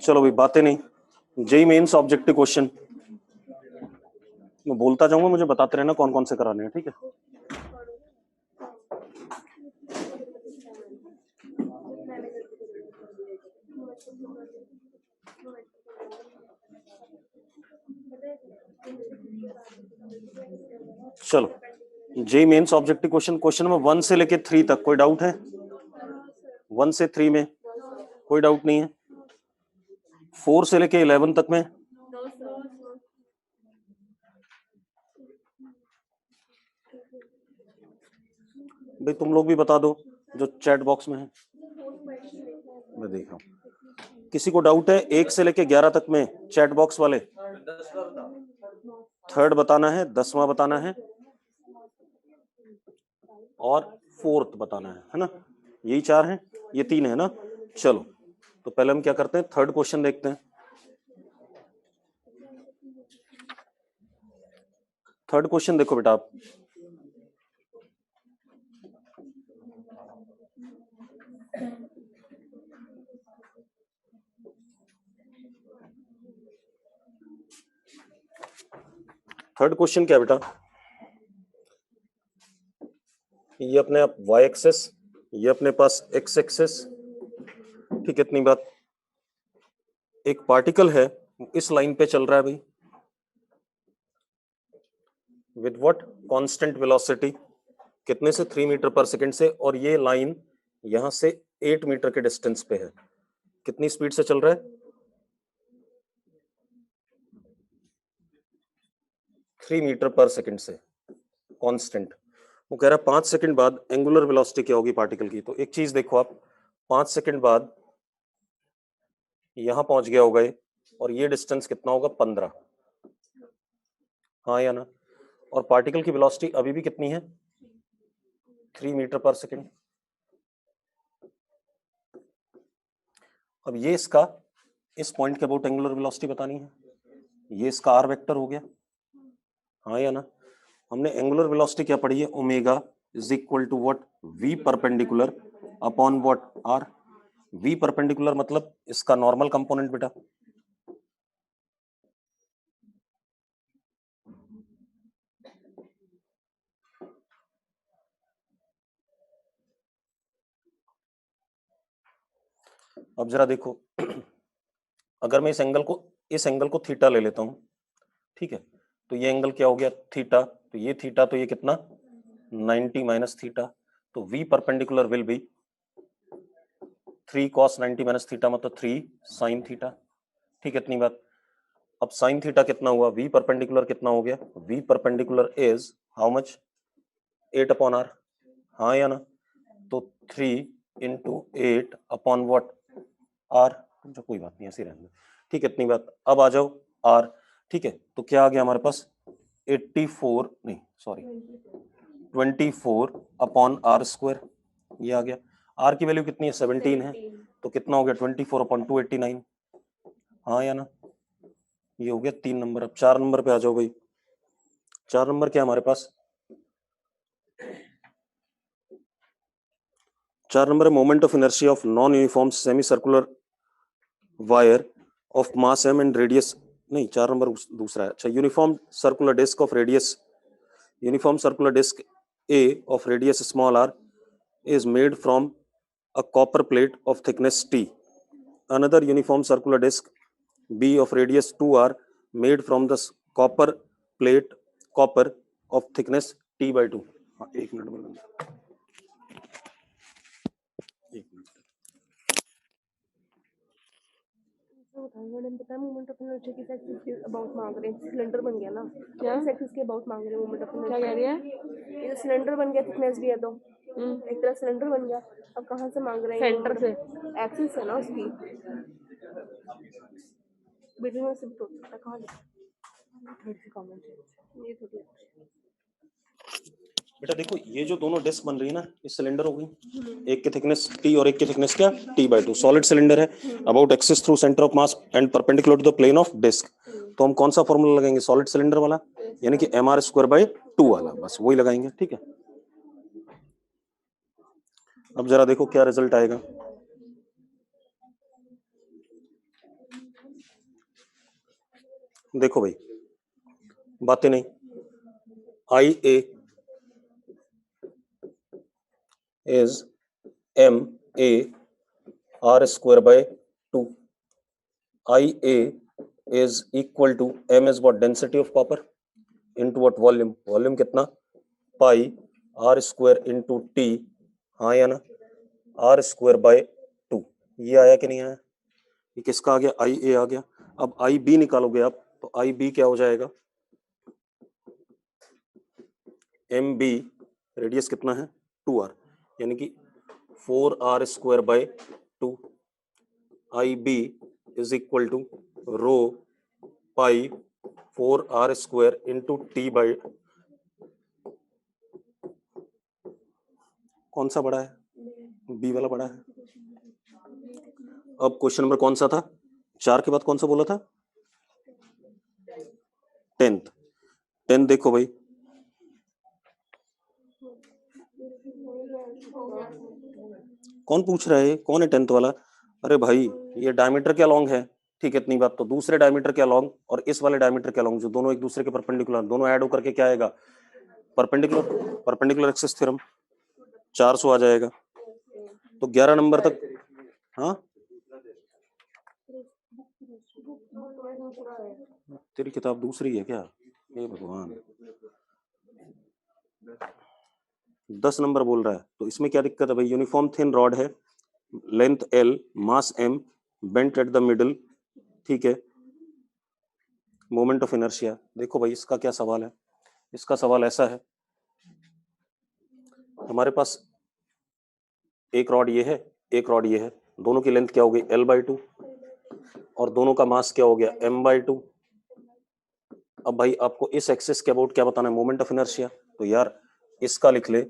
चलो भाई बातें नहीं, जेई मेंस ऑब्जेक्टिव क्वेश्चन मैं बोलता जाऊंगा, मुझे बताते रहना कौन कौन से कराने हैं, ठीक है। चलो JEE mains objective question, question number 1 से लेके 3 तक कोई डाउट है? 1 से 3 में कोई डाउट नहीं है। 4 से लेके 11 तक में भाई तुम लोग भी बता दो जो चैट बॉक्स में है, मैं देख रहा हूँ। किसी को डाउट है 1 से लेके 11 तक में? चैट बॉक्स वाले थर्ड बताना है, 10वां बताना है और फोर्थ बताना है ना? यही 4 हैं, ये 3 है ना। चलो तो पहले हम क्या करते हैं, थर्ड क्वेश्चन देखते हैं। थर्ड क्वेश्चन देखो बेटा आप, थर्ड क्वेश्चन क्या बेटा, ये अपने आप y एक्सेस, ये अपने पास x एक्सेस, ठीक है। इतनी बात, एक पार्टिकल है इस लाइन पे चल रहा है भाई, विद व्हाट कांस्टेंट वेलोसिटी, कितने से 3 मीटर पर सेकंड से, और ये लाइन यहां से 8 मीटर के डिस्टेंस पे है। कितनी स्पीड से चल रहा है? 3 मीटर पर सेकंड से कांस्टेंट। वो कह रहा है 5 सेकंड बाद एंगुलर वेलोसिटी क्या होगी पार्टिकल की। तो एक चीज देखो आप, 5 सेकंड बाद यहां पहुंच गया होगा ये, और ये डिस्टेंस कितना होगा? 15, हाँ या ना? और पार्टिकल की वेलोसिटी अभी भी कितनी है? 3 मीटर पर सेकंड। अब ये इसका, इस पॉइंट के अबाउट एंगुलर वेलोसिटी बतानी है, ये इसका आर वेक्टर हो गया, हाँ या ना? हमने एंगुलर वेलोसिटी क्या पढ़ी है? Omega is equal to what? V perpendicular upon what? R. V perpendicular मतलब इसका नॉर्मल कंपोनेंट बेटा, अब जरा देखो अगर मैं इस एंगल को थीटा ले लेता हूं, ठीक है, तो ये एंगल क्या हो गया? थीटा। तो ये थीटा, तो ये कितना? 90 माइनस थीटा। तो v perpendicular will be 3 cos 90 minus theta, मतलब 3 साइन थीटा, ठीक है। इतनी बात। अब साइन थीटा कितना हुआ? वी परपेंडिकुलर कितना हो गया? V perpendicular is how much? 8 upon R, हाँ या ना? तो 3 इंटू 8 अपॉन व्हाट? आर। जो कोई बात नहीं, ऐसे रहने दो, ठीक है। इतनी बात। अब आ जाओ आर, ठीक है। तो क्या आ गया हमारे पास? 84 नहीं सॉरी 24 अपॉन आर स्क्वायर, ये आ गया। आर की वैल्यू कितनी है? 17 है, तो कितना हो गया? 24 अपॉन 289, हाँ या ना? ये हो गया 3 नंबर। अब 4 नंबर पे आ जाओ भाई। 4 नंबर क्या हमारे पास? 4 नंबर है moment of inertia of non uniform semi circular wire of mass M and radius, नहीं 4 नंबर दूसरा है। अच्छा, uniform circular disc of radius, uniform circular disc A of radius small R is made from a copper plate of thickness T. Another uniform circular disc B of radius 2R made from the copper plate copper of thickness T by 2. हाँ, एक minute बोलो, एक minute. पता है moment of inertia किस axis के about मांग रहे हैं? सिलेंडर बन गया ना, क्या इस एक्सिस के अबाउट मांग रहे हैं मोमेंट ऑफ इनर्शिया? क्या कह रही है? ये सिलेंडर बन गया, थिकनेस भी है तो एक तरह सिलेंडर बन गया। अब कहाँ से मांग रहे हैं? सेंटर से, एक्सिस है ना उसकी, बिटवीन में से तो कहाँ थर्ड से कॉमन ये थोड़ी बेटा देखो, ये जो दोनों डिस्क बन रही है ना, ये सिलेंडर हो गई, एक की थिकनेस टी और एक की थिकनेस क्या? T by 2। सॉलिड सिलेंडर है, about axis through centre of mass and perpendicular to the plane of disc. तो हम कौन सा फॉर्मूला लगाएंगे? सॉलिड सिलेंडर वाला, यानी कि mr स्क्वायर बाई 2 वाला, बस वही लगाएंगे, ठीक है। अब जरा देखो क्या रिजल्ट आएगा। देखो भाई बातें नहीं, I A is M A R square by 2. I A is equal to M is what density of copper into what volume. Volume कितना? Pi R square into T. हाँ या ना? R square by 2. ये आया कि नहीं आया? ये किसका आ गया? आई ए आ गया. अब आई बी निकालोगे आप तो आई बी क्या हो जाएगा? एम बी रेडियस कितना है? 2r, यानी कि 4r square by 2. I B is equal to rho pi 4r square into T by. कौन सा बड़ा है? बी वाला बड़ा है. अब क्वेश्चन नंबर कौन सा था? 4 के बाद कौन सा बोला था? 10th. 10 देखो भाई, कौन पूछ रहा है? कौन है 10th वाला? अरे भाई ये डायमीटर के अलॉन्ग है, ठीक है. इतनी बात तो दूसरे डायमीटर के अलॉन्ग और इस वाले डायमीटर के अलॉन्ग, जो दोनों एक दूसरे के परपेंडिकुलर, दोनों ऐड होकर के क्या आएगा? Perpendicular axis theorem. 400 आ जाएगा. तो 11 नंबर तक. हाँ तेरी किताब दूसरी है क्या? हे भगवान. 10 नंबर बोल रहा है तो इसमें क्या दिक्कत है भाई? यूनिफॉर्म थिन रॉड है, length L, mass M, bent at the middle, ठीक है. Moment of inertia. देखो भाई इसका क्या सवाल है? इसका सवाल ऐसा है, हमारे पास एक रॉड ये है, एक रॉड ये है, दोनों की लेंथ क्या हो गई? L/2 और दोनों का मास क्या हो गया? M/2. अब भाई आपको इस एक्सिस के अबाउट क्या बताना है? Moment of inertia. तो यार इसका लिख ले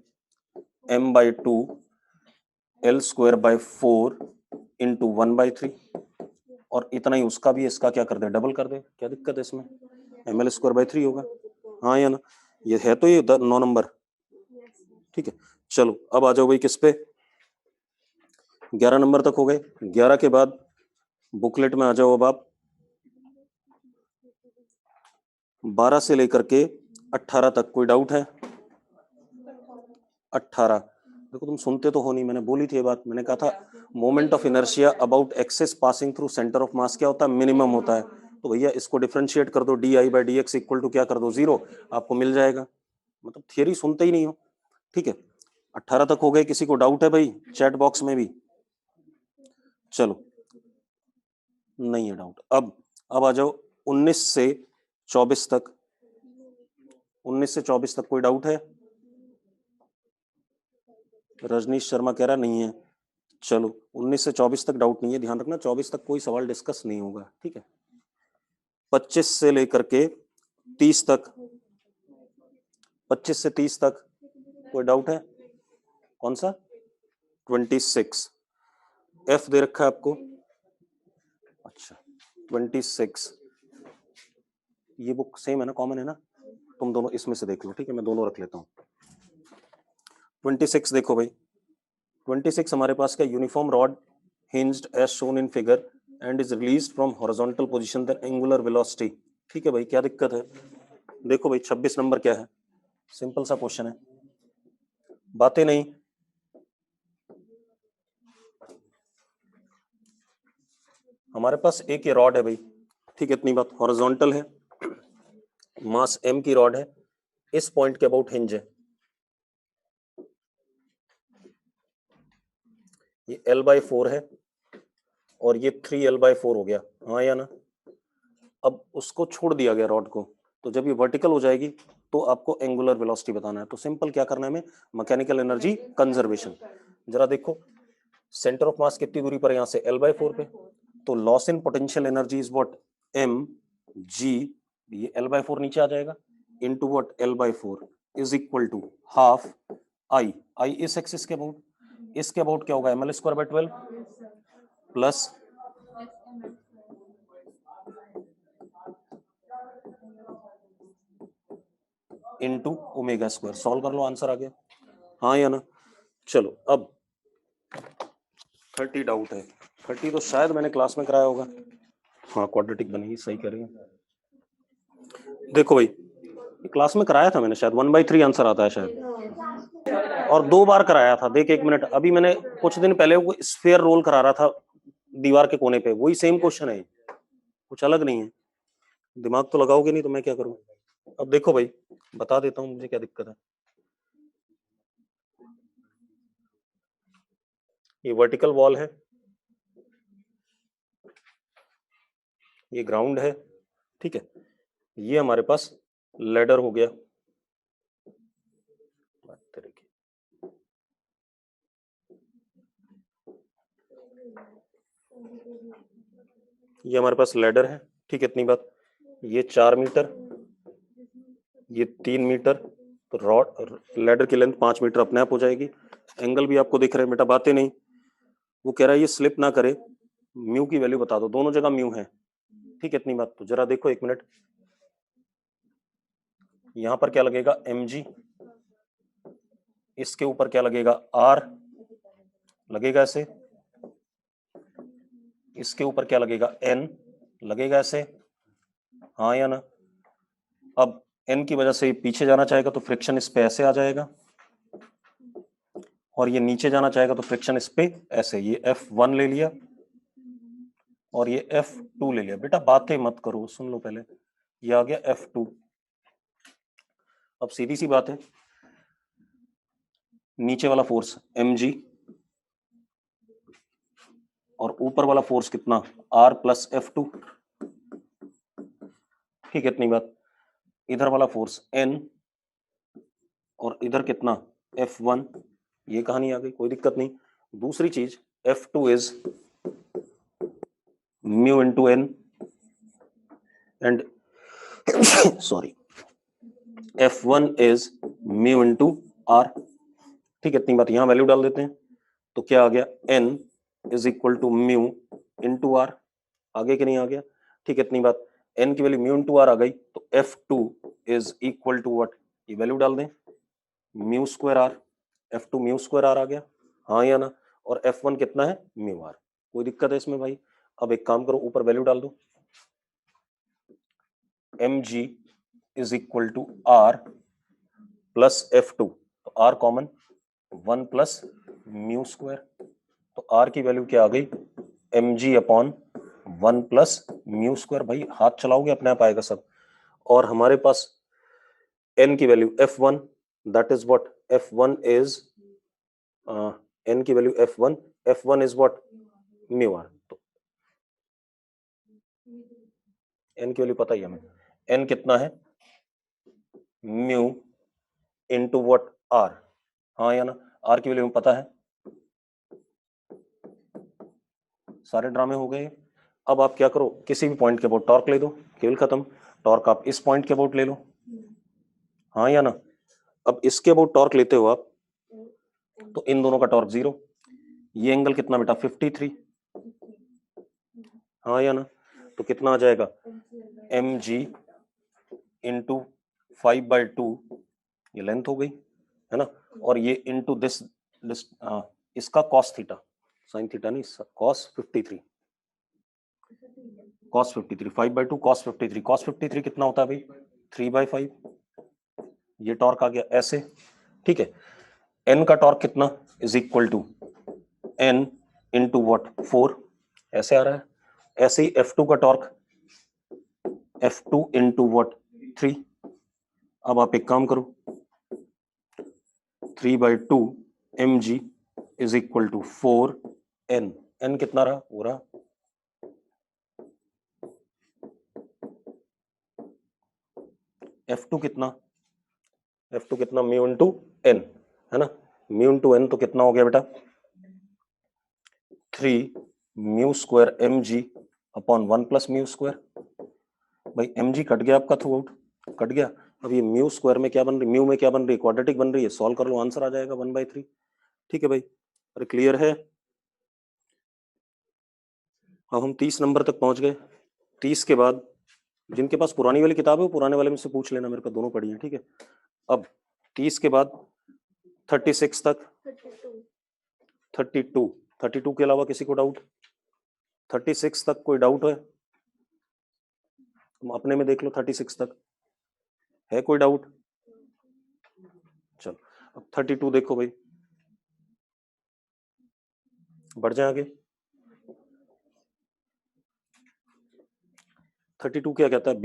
M/2 L square by 4 into 1/3. और इतना ही उसका भी, इसका क्या कर दे? डबल कर दे. क्या दिक्कत है इसमें? ml स्क्वायर बाय 3 होगा. हाँ या ना? ये है तो ये 9 नंबर, ठीक है. चलो अब आ जाओ भाई किस पे? 11 नंबर तक हो गए. 11 के बाद बुकलेट में आ जाओ. अब आप 12 से लेकर के 18 तक कोई डाउट है? 18 देखो, तुम सुनते तो हो नहीं, मैंने बोली थी ये बात. मैंने कहा था moment of inertia about axis passing through centre of मास क्या होता है? मिनिमम होता है. तो भैया इसको डिफरेंशिएट कर दो, di/dx इक्वल टू क्या कर दो? 0. आपको मिल जाएगा. मतलब थियरी सुनते ही नहीं हो, ठीक है. 18 तक हो गए. किसी को डाउट है भाई? चैट बॉक्स में भी. चलो नहीं है डाउट. अब आ जाओ 19 से 24 तक. 19 से 24 तक कोई डाउट है? रजनीश शर्मा कह रहा नहीं है. चलो 19 से 24 तक डाउट नहीं है. ध्यान रखना 24 तक कोई सवाल डिस्कस नहीं होगा, ठीक है. 25 से लेकर के 30 तक, 25 से 30 तक कोई डाउट है? कौन सा? 26. F दे रखा है आपको. अच्छा 26. ये बुक सेम है ना, कॉमन है ना? तुम दोनों इसमें से देख लो, ठीक है. मैं दोनों रख लेता हूँ. 26 देखो भाई. 26 हमारे पास क्या? Uniform rod hinged as shown in figure and is released from horizontal position then angular velocity. ठीक है भाई, क्या दिक्कत है? देखो भाई 26 नंबर क्या है? सिंपल सा क्वेश्चन है. बातें नहीं. हमारे पास एक ये रॉड है भाई, ठीक है. इतनी बात. हॉरिजॉन्टल है, मास M की रॉड है, इस पॉइंट के अबाउट हिंज है. ये L/4 है और ये 3L/4 हो गया. हाँ या ना? अब उसको छोड़ दिया गया रॉड को, तो जब ये वर्टिकल हो जाएगी तो आपको एंगुलर वेलोसिटी बताना है. तो सिंपल क्या करना है हमें? Mechanical energy conservation. जरा देखो सेंटर ऑफ मास कितनी दूरी पर? यहां से L/4 पे. तो loss in potential energy is what? mg. ये L/4 नीचे आ जाएगा into what? L/4 is equal to half I. I इस एक्सिस के अबाउट, इसके अबाउट क्या होगा? ml square by 12 plus into omega square. Solve कर लो, आंसर आ गया. हाँ या ना? चलो अब 30 डाउट है. 30 तो शायद मैंने क्लास में कराया होगा. हाँ क्वाड्रेटिक बनेगी, सही कह रही है. देखो भाई, क्लास में कराया था मैंने शायद, 1/3 आंसर आता है शायद, और 2 बार कराया था। देख एक मिनट, अभी मैंने कुछ दिन पहले वो स्फीयर रोल करा रहा था दीवार के कोने पे, वही सेम क्वेश्चन है, कुछ अलग नहीं है। दिमाग तो लगाओगे नहीं तो मैं क्या करूं। अब देखो भाई, बता देता हूं मुझे क्या दिक्कत है। ये वर्टिकल वॉल है, ये ग्राउंड है, ठीक है। ये हमारे पास लैडर हो गया, ये हमारे पास लैडर है, ठीक है। इतनी बात, ये 4 मीटर, ये 3 मीटर, तो रॉड लैडर की लेंथ 5 मीटर अपने आप हो जाएगी। एंगल भी आपको दिख रहे हैं बेटा, बातें नहीं। वो कह रहा है ये स्लिप ना करे, म्यू की वैल्यू बता दो, दोनों जगह म्यू है, ठीक है। इतनी बात, तो जरा देखो एक मिनट, यहां पर क्या लगेगा mg, इसके ऊपर क्या लगेगा r, लगेगा ऐसे, इसके ऊपर क्या लगेगा n, लगेगा ऐसे, हाँ या ना। अब n की वजह से पीछे जाना चाहेगा तो फ्रिक्शन इस पे ऐसे आ जाएगा, और ये नीचे जाना चाहेगा तो फ्रिक्शन इस पे ऐसे। ये F1 ले लिया और ये F2 ले लिया। बेटा बातें मत करो, सुन लो पहले, ये आ गया F2। अब सीधी सी बात है, नीचे वाला फोर्स mg और ऊपर वाला फोर्स कितना, r प्लस F2, ठीक है। इतनी बात, इधर वाला फोर्स n और इधर कितना F1, ये कहानी आ गई, कोई दिक्कत नहीं। दूसरी चीज, F2 is mu into n and sorry F1 is mu into r, ठीक है। इतनी बात, यहां वैल्यू डाल देते हैं, तो क्या आ गया, n is equal to mu into r, आगे कि नहीं आ गया, ठीक है। इतनी बात, n की वैल्यू म्यू इंटू r आ गई, तो F2 is equal to what, ये वैल्यू डाल दें, mu square r, F2 mu square r आ गया, हाँ या ना। और F1 कितना है, म्यू r, कोई दिक्कत है इसमें भाई। अब एक काम करो, ऊपर वैल्यू डाल दो, mg is equal to r plus F2, तो r common, 1 plus mu square, तो r की वैल्यू क्या आ गई, mg upon 1 plus mu square. भाई हाथ चलाओगे अपने आप आएगा सब। और हमारे पास n की value F1, that is what, F1 is n की value F1 is what, mu r, तो n की वैल्यू पता ही है हमें, n कितना है, म्यू इंटू व्हाट, r, हाँ या ना। r की वैल्यू हमें पता है, सारे ड्रामे हो गए। अब आप क्या करो, किसी भी पॉइंट के अबाउट टॉर्क ले दो, केवल खत्म। टॉर्क आप इस पॉइंट के अबाउट ले लो, हाँ या ना। अब इसके अबाउट टॉर्क लेते हो आप, तो इन दोनों का टॉर्क 0, ये एंगल कितना बेटा 53, हाँ या ना। तो कितना आ जाएगा, mg इंटू 5/2, ये लेंथ हो गई है ना, और ये इंटू दिस इसका cos थीटा, sin थीटा नहीं, cos 53, cos 53, 5/2 cos 53, cos 53 कितना होता है भाई, 3/5, ये टॉर्क आ गया ऐसे, ठीक है। n का टॉर्क कितना, is equal to n into what 4, ऐसे आ रहा है। ऐसे ही F2 का टॉर्क, F2 इंटू वॉट 3। अब आप एक काम करो, 3/2 mg is equal to 4n, n कितना रहा, वो रहा F2 कितना, F2 कितना, म्यू इंटू n, है ना। म्यू इंटू n तो कितना हो गया बेटा, 3 mu square mg upon 1 plus mu square. भाई mg कट गया आपका थ्रू आउट, कट गया। अब ये म्यू स्क्वायर में क्या बन रही, म्यू में क्या बन रही है, क्वाड्रेटिक बन रही है, सॉल्व कर लो, आंसर आ जाएगा 1/3, ठीक है भाई। अरे क्लियर है। अब हम 30 नंबर तक पहुंच गए। 30 के बाद जिनके पास पुरानी वाली किताब है वो पुराने वाले में से पूछ लेना, मेरे को दोनों पढ़ी है, ठीक है। अब 30 के बाद 36 तक, 32 के अलावा किसी को डाउट, 36 तक कोई डाउट है, तुम अपने में देख लो 36 तक। है कोई डाउट? चलो अब 32 देखो भाई, बढ़ जाए आगे। 32 क्या कहता है?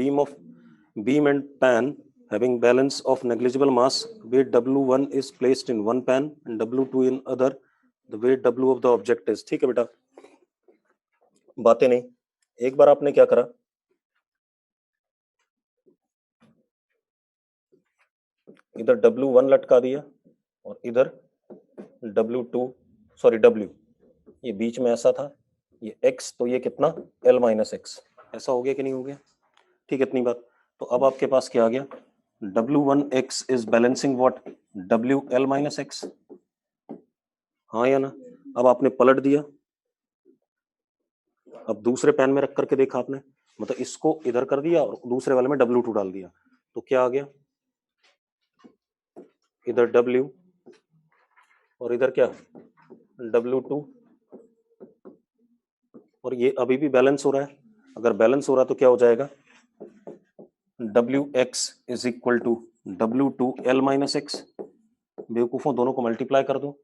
Beam and pan having balance of negligible mass, weight W1 is placed in one pan and W2 in other, the weight W of the object is। ठीक है बेटा, बातें नहीं, एक बार आपने क्या करा, इधर W1 लटका दिया और इधर W2 सॉरी W, ये बीच में ऐसा था, ये X तो ये कितना L माइनस एक्स, ऐसा हो गया कि नहीं हो गया? ठीक है, इतनी बात। तो अब आपके पास क्या आ गया, W1X is balancing what WL minus x, हाँ या ना? अब आपने पलट दिया, अब दूसरे पैन में रख करके देखा आपने, मतलब इसको इधर कर दिया और दूसरे वाले में W2 डाल दिया, तो क्या आ गया, इधर W और इधर क्या W2, और ये अभी भी बैलेंस हो रहा है। अगर बैलेंस हो रहा है तो क्या हो जाएगा, WX is equal to W2L minus X. बेवकूफों, दोनों को मल्टीप्लाई कर दो,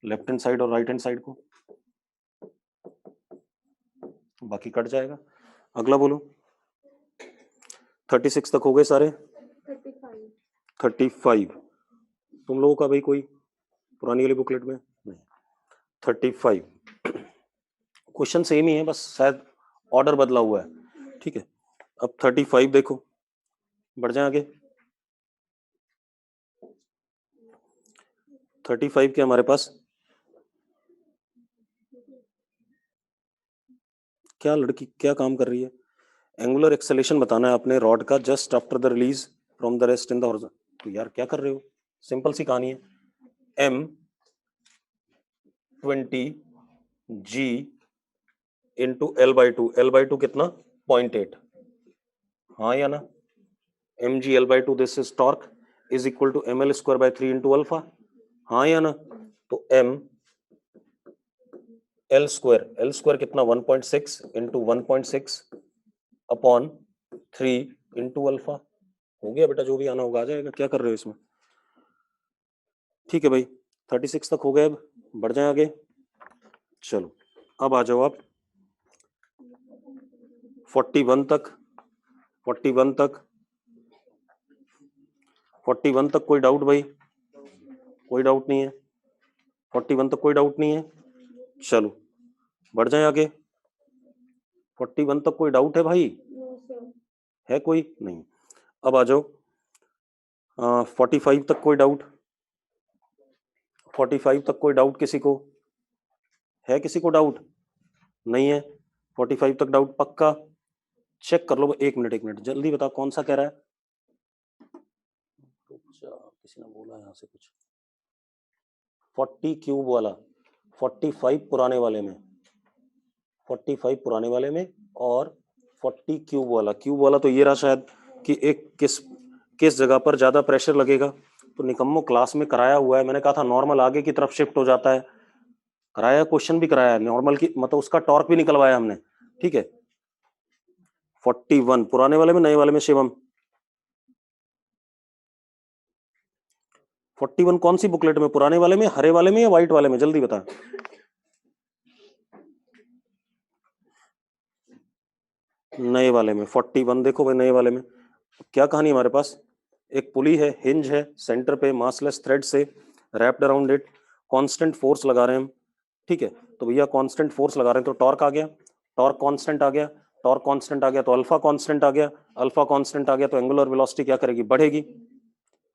लेफ्ट हैंड साइड और राइट हैंड साइड को, बाकी कट जाएगा। अगला बोलो, 36 तक हो गए सारे? 35 तुम लोगों का भाई कोई पुरानी वाली बुकलेट में नहीं? 35 क्वेश्चन सेम ही है, बस शायद ऑर्डर बदला हुआ है। ठीक है, अब 35 देखो, बढ़ जाए आगे। 35 के हमारे पास क्या लड़की क्या काम कर रही है, एंगुलर एक्सेलेरेशन बताना है आपने रॉड का just after the release from the rest in the horizontal. तो यार क्या कर रहे हो, सिंपल सी कहानी है, M20G इंटू L/2, L/2 कितना 0.8, हाँ या ना? mg L/2 this is torque is equal to ml square by 3 into alpha, हाँ या ना? तो m L स्क्वायर कितना 1.6 इंटू 1.6 अपॉन 3 इंटू अल्फा, हो गया बेटा, जो भी आना होगा आ जाएगा, क्या कर रहे हो इसमें? ठीक है भाई, 36 तक हो गए, अब बढ़ जाए आगे। चलो अब आ जाओ आप 41 तक, 41 तक, 41 तक कोई डाउट भाई? कोई डाउट नहीं है, 41 तक कोई डाउट नहीं है। चलो बढ़ जाए आगे, 41 तक कोई डाउट है भाई? है कोई? नहीं। अब आ जाओ 45 तक कोई डाउट? 45 तक कोई डाउट किसी को है? किसी को डाउट नहीं है? 45 तक डाउट पक्का? चेक कर लो, एक मिनट जल्दी बता कौन सा कह रहा है। किसी ने बोला यहाँ से कुछ 40 क्यूब वाला, 45 पुराने वाले में, 45 पुराने वाले में और 40 क्यूब वाला तो ये रहा शायद कि एक किस जगह पर ज्यादा प्रेशर लगेगा। तो निकम्मो क्लास में कराया हुआ है, मैंने कहा था नॉर्मल आगे की तरफ शिफ्ट हो जाता है, कराया, क्वेश्चन भी कराया नॉर्मल की, मतलब उसका टॉर्क भी निकलवाया हमने। ठीक है, 41 पुराने वाले में, नए वाले में शिवम? 41 कौन सी बुकलेट में, पुराने वाले में, हरे वाले में या व्हाइट वाले में, जल्दी बता। नए वाले में 41 देखो भाई, नए वाले में क्या कहानी हमारे पास, एक पुली है, हिंज है, सेंटर पे मासलेस थ्रेड से wrapped around it, constant force लगा रहे हैं हम। ठीक है, तो भैया कांस्टेंट फोर्स लगा रहे हैं तो टॉर्क आ गया, टॉर्क कांस्टेंट आ गया, टॉर्क कांस्टेंट आ गया तो अल्फा कांस्टेंट आ गया, अल्फा कांस्टेंट आ गया तो एंगुलर वेलोसिटी क्या करेगी, बढ़ेगी,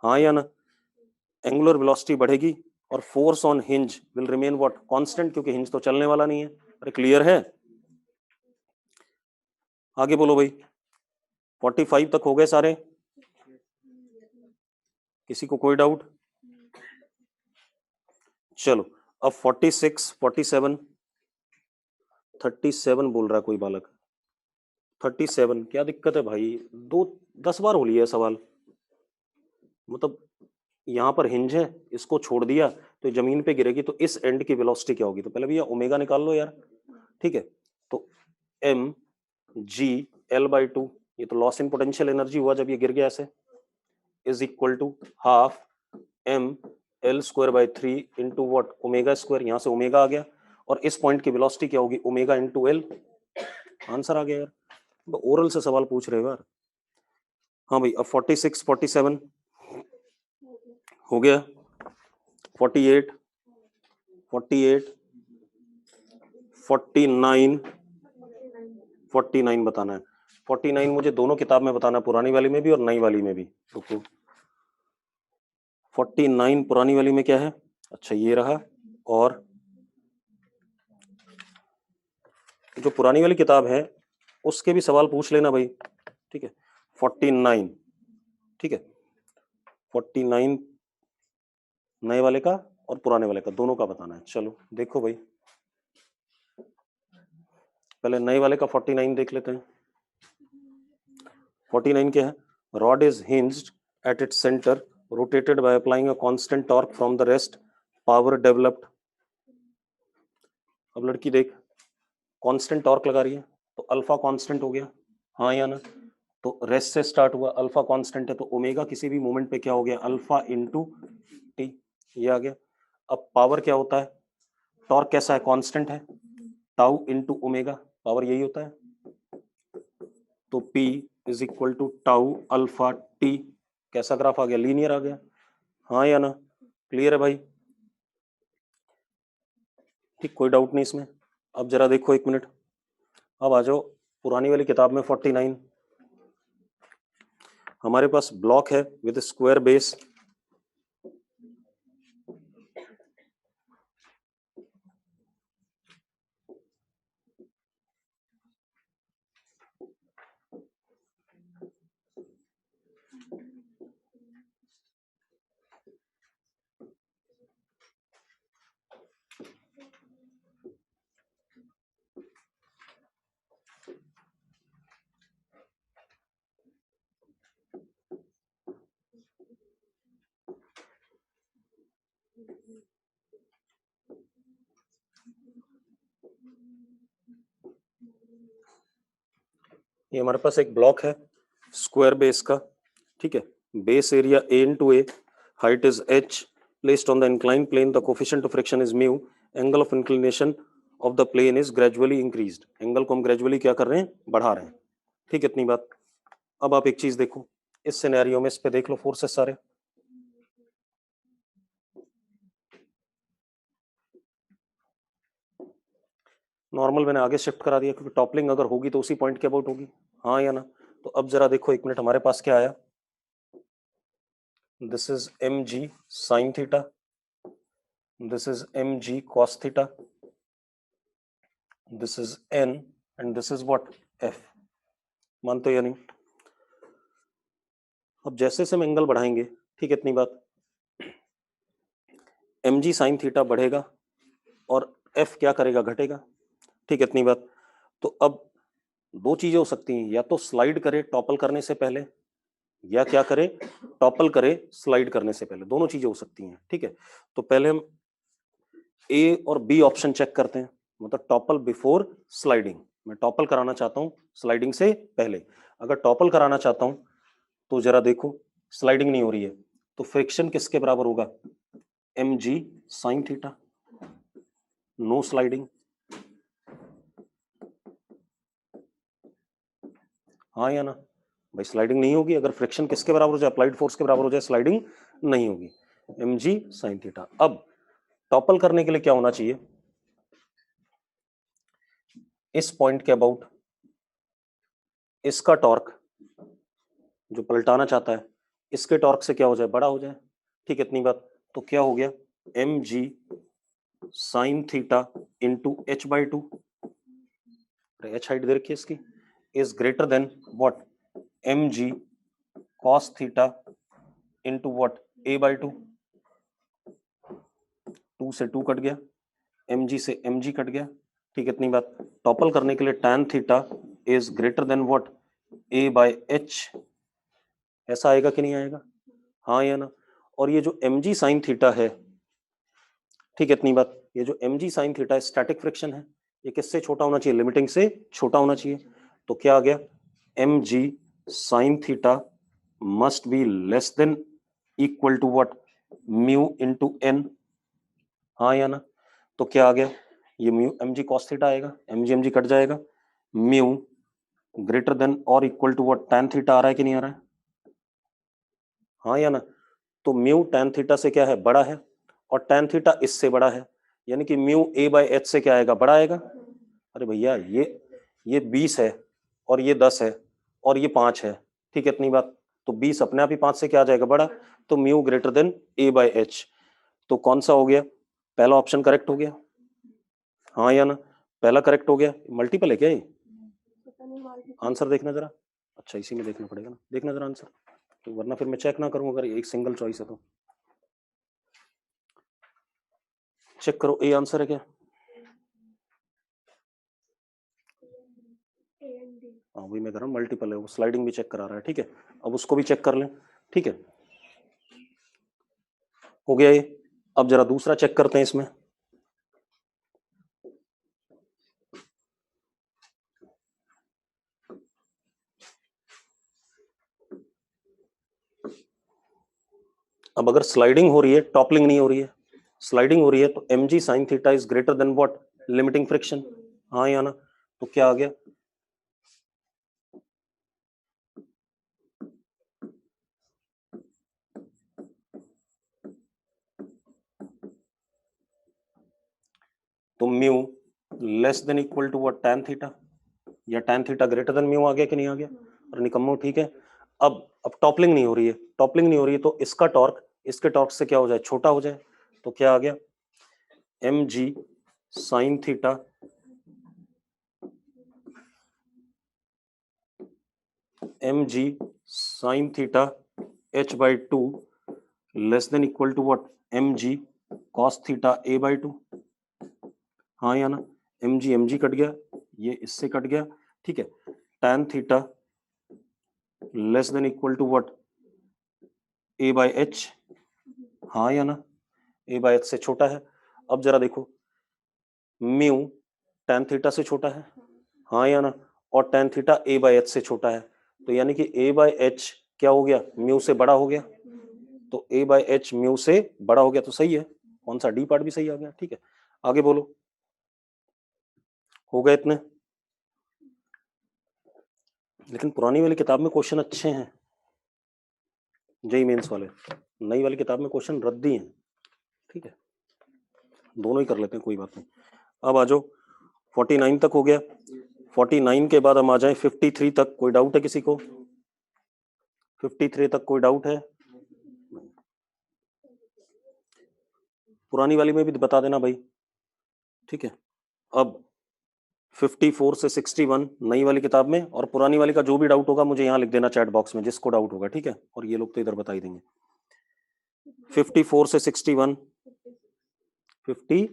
हाँ या ना? एंगुलर वेलोसिटी बढ़ेगी और force on hinge will remain what, constant, क्योंकि हिंज तो चलने वाला नहीं है। अरे क्लियर है? आगे बोलो भाई, 45 तक हो गए सारे? किसी को कोई डाउट? चलो अब 46, 47, 37 बोल रहा है कोई बालक, 37 क्या दिक्कत है भाई, 10 बार हो लिया है सवाल, मतलब यहाँ पर हिंज है, इसको छोड़ दिया तो जमीन पे गिरेगी तो इस एंड की वेलोसिटी क्या होगी, तो पहले भैया ओमेगा निकाल लो यार। ठीक है, तो mg L/2, ये तो लॉस इन पोटेंशियल एनर्जी हुआ जब ये गिर गया ऐसे, is equal to half M L square by 3 into what omega square, यहां से ओमेगा आ गया, और इस पॉइंट की वेलोसिटी क्या होगी ओमेगा इंटू एल। आंसर आ गया यार, ओरल से सवाल पूछ रहे हो यार। हाँ भाई, अब 46 47 हो गया, 48 48 49 49 बताना है। 49 मुझे दोनों किताब में बताना है, पुरानी वाली में भी और नई वाली में भी। रुको, 49 पुरानी वाली में क्या है, अच्छा ये रहा, और जो पुरानी वाली किताब है उसके भी सवाल पूछ लेना भाई, ठीक है। 49, ठीक है, 49 नए वाले का और पुराने वाले का दोनों का बताना है। चलो देखो भाई, पहले नए वाले का 49 देख लेते हैं। 49 क्या है, rod is hinged at its centre, rotated by applying a constant torque from the rest, power developed. अब लड़की देख, कांस्टेंट टॉर्क लगा रही है तो अल्फा कांस्टेंट हो गया, हाँ या ना, तो रेस्ट से स्टार्ट हुआ, अल्फा कांस्टेंट है तो ओमेगा किसी भी मोमेंट पे क्या हो गया अल्फा इंटू टी, ये आ गया। अब पावर क्या होता है, टॉर्क कैसा है कांस्टेंट है, टाउ इंटू ओमेगा, पावर यही होता है, तो P is equal to tau alpha T. कैसा ग्राफ आ गया, लीनियर आ गया, हाँ या ना, क्लियर है भाई, ठीक, कोई डाउट नहीं इसमें। अब जरा देखो एक मिनट, अब आ जाओ पुरानी वाली किताब में 49, हमारे पास ब्लॉक है विद स्क्वायर बेस, ये हमारे पास एक ब्लॉक है स्क्वायर बेस का, ठीक है, base area a into A, height is h, placed on the incline plane, the coefficient of friction is mu, angle of inclination of the plane is gradually increased, angle को हम gradually क्या कर रहे हैं, बढ़ा रहे हैं, ठीक, इतनी बात। अब आप एक चीज देखो, इस सिनेरियो में इस पे देख लो फोर्सेस सारे, नॉर्मल मैंने आगे शिफ्ट करा दिया क्योंकि टॉपलिंग अगर होगी तो उसी पॉइंट के अबाउट होगी, हाँ या ना। तो अब जरा देखो एक मिनट, हमारे पास क्या आया, this is M G sine theta, this is M ji cos theta, this is N and this is what F, मानते हो या नहीं। अब जैसे से हम एंगल बढ़ाएंगे, ठीक, इतनी बात, एम जी साइन थीटा बढ़ेगा और एफ क्या करेगा, घटेगा, ठीक, इतनी बात। तो अब दो चीजें हो सकती हैं, या तो स्लाइड करे टॉपल करने से पहले, या क्या करे, टॉपल करे स्लाइड करने से पहले, दोनों चीजें हो सकती हैं, ठीक है। तो पहले हम ए और बी ऑप्शन चेक करते हैं, मतलब टॉपल बिफोर स्लाइडिंग, मैं टॉपल कराना चाहता हूं स्लाइडिंग से पहले, अगर टॉपल कराना चाहता हूं तो जरा देखो स्लाइडिंग नहीं हो रही है, तो फ्रिक्शन किसके बराबर होगा, M G sine theta, no sliding, हाँ या ना भाई, स्लाइडिंग नहीं होगी, अगर फ्रिक्शन किसके बराबर हो जाए, अप्लाइड फोर्स के बराबर हो जाए, स्लाइडिंग नहीं होगी, एम जी साइन थीटा। अब टॉपल करने के लिए क्या होना चाहिए, इस पॉइंट के अबाउट इसका टॉर्क जो पलटाना चाहता है इसके टॉर्क से क्या हो जाए, बड़ा हो जाए, ठीक, इतनी बात। तो क्या हो गया, M G sine theta into H by two, H height दे रखी है इसकी, is greater than what, M ji cos theta into what A by two, two से टू कट गया, एम जी से एम जी कट गया, ठीक, इतनी बात। टॉपल करने के लिए tan theta is greater than what, A by H, ऐसा आएगा कि नहीं आएगा, हाँ या ना। और ये जो एम जी साइन थीटा है, ठीक, इतनी बात, ये जो M G sine theta static friction है, ये किससे छोटा होना चाहिए, लिमिटिंग से छोटा होना चाहिए, तो क्या आ गया, M G sine theta must be less than equal to what, mu into N, हाँ या ना? तो क्या आ गया, ये म्यू एम जी कॉस थीटा आएगा, एम जी कट जाएगा, म्यू ग्रेटर देन और equal to what, tan theta आ रहा है कि नहीं आ रहा है, हाँ या ना? तो म्यू tan थीटा से क्या है, बड़ा है, और tan थीटा इससे बड़ा है, यानी कि म्यू a बाय एच से क्या आएगा, बड़ा आएगा। अरे भैया ये 20 है और ये 10 है और ये 5 है, ठीक है, इतनी बात। तो 20 अपने आप ही 5 से क्या आ जाएगा, बड़ा, तो mu greater then a by H. तो कौन सा हो गया, पहला ऑप्शन करेक्ट हो गया, हाँ या ना? पहला करेक्ट हो गया। मल्टीपल है क्या ये, आंसर देखना जरा, अच्छा इसी में देखना पड़ेगा ना, देखना जरा आंसर, तो वरना फिर मैं चेक ना करूं, अगर एक सिंगल चॉइस है तो चेक करो, ए आंसर है क्या, हाँ वही मैं कर रहा हूँ, मल्टीपल है, वो स्लाइडिंग भी चेक करा रहा है, ठीक है, अब उसको भी चेक कर लें, ठीक है, हो गया ये। अब जरा दूसरा चेक करते हैं इसमें, अब अगर स्लाइडिंग हो रही है, टॉपलिंग नहीं हो रही है, स्लाइडिंग हो रही है, तो M G sine theta is greater than what, limiting friction, हाँ या ना? तो क्या आ गया, तो mu less than equal to what, tan theta, या tan theta greater than mu आ गया कि नहीं आ गया, और निकम्मो, ठीक है। अब टॉपलिंग नहीं हो रही है, टॉपलिंग नहीं हो रही है, तो इसका टॉर्क इसके टॉर्क से क्या हो जाए, छोटा हो जाए, तो क्या आ गया, M G sine theta M G sine theta H by two less than equal to what, M ji cos theta A by two, हाँ या ना? एम जी कट गया, ये इससे कट गया, ठीक है, tan theta less than equal to what, A by H, हाँ या ना? ए बाई एच से छोटा है। अब जरा देखो, म्यू tan थीटा से छोटा है, हाँ या ना? और tan theta A by H से छोटा है, तो यानी कि ए बाई एच क्या हो गया, म्यू से बड़ा हो गया, तो ए बाई एच म्यू से बड़ा हो गया, तो सही है, कौन सा, डी पार्ट भी सही आ गया, ठीक है। आगे बोलो, हो गए इतने, लेकिन पुरानी वाली किताब में क्वेश्चन अच्छे हैं, जेई मेंस वाले, नई वाली किताब में क्वेश्चन रद्दी हैं, ठीक है, दोनों ही कर लेते हैं, कोई बात नहीं। अब आ जाओ, 49 तक हो गया, 49 के बाद हम आ जाएं 53 तक, कोई डाउट है किसी को, 53 तक कोई डाउट है, पुरानी वाली में भी बता देना भाई, ठीक है। अब 54 से 61 नई वाली किताब में, और पुरानी वाली का जो भी डाउट होगा मुझे यहाँ लिख देना चैट बॉक्स में, जिसको डाउट होगा, ठीक है, और ये लोग तो इधर बता ही देंगे। 54 से 61, 50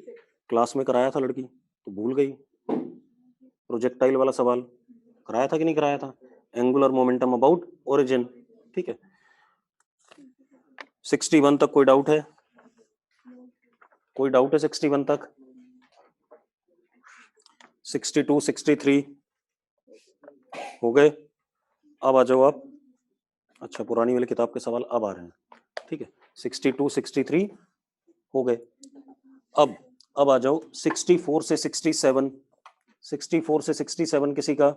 क्लास में कराया था लड़की तो भूल गई, प्रोजेक्टाइल वाला सवाल कराया था कि नहीं कराया था, एंगुलर मोमेंटम अबाउट ओरिजिन, ठीक है। 61 तक कोई डाउट है, कोई डाउट है 61 तक, 62 63 हो गए। अब आ जाओ आप, अच्छा पुरानी वाली किताब के सवाल अब आ रहे हैं, ठीक है, 62 63 हो गए। अब आ जाओ 64 से 67, 64 से 67 किसी का,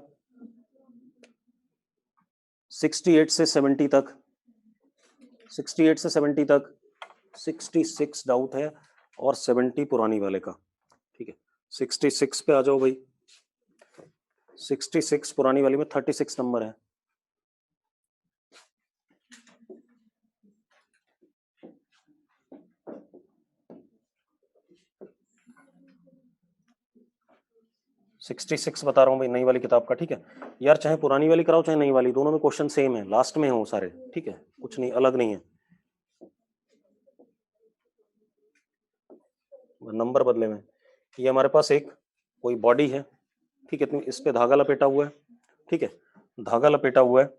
68 से 70 तक, 68 से 70 तक, 66 डाउट है और 70 पुरानी वाले का, ठीक है। 66 पे आ जाओ भाई, 66 पुरानी वाली में 36 नंबर है, सिक्सटी सिक्स बता रहा हूँ भाई, नई वाली किताब का, ठीक है यार, चाहे पुरानी वाली कराओ चाहे नई वाली, दोनों में क्वेश्चन सेम है, लास्ट में हो सारे, ठीक है, कुछ नहीं अलग नहीं है, नंबर बदले में। ये हमारे पास एक कोई बॉडी है, ठीक है, इस पे धागा लपेटा हुआ है, ठीक है, धागा लपेटा हुआ है,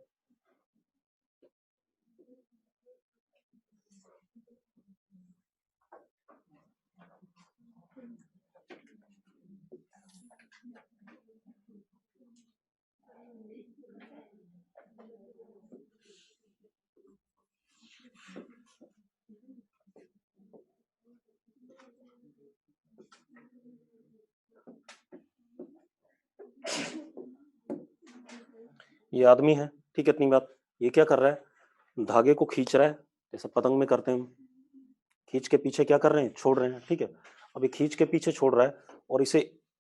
ये आदमी है, ठीक है, इतनी बात। ये क्या कर रहा है, धागे को खींच रहा है, जैसे पतंग में करते हैं हम, खींच के पीछे क्या कर रहे हैं, छोड़ रहे हैं, ठीक है। अभी खींच के पीछे छोड़ रहा है और इसे,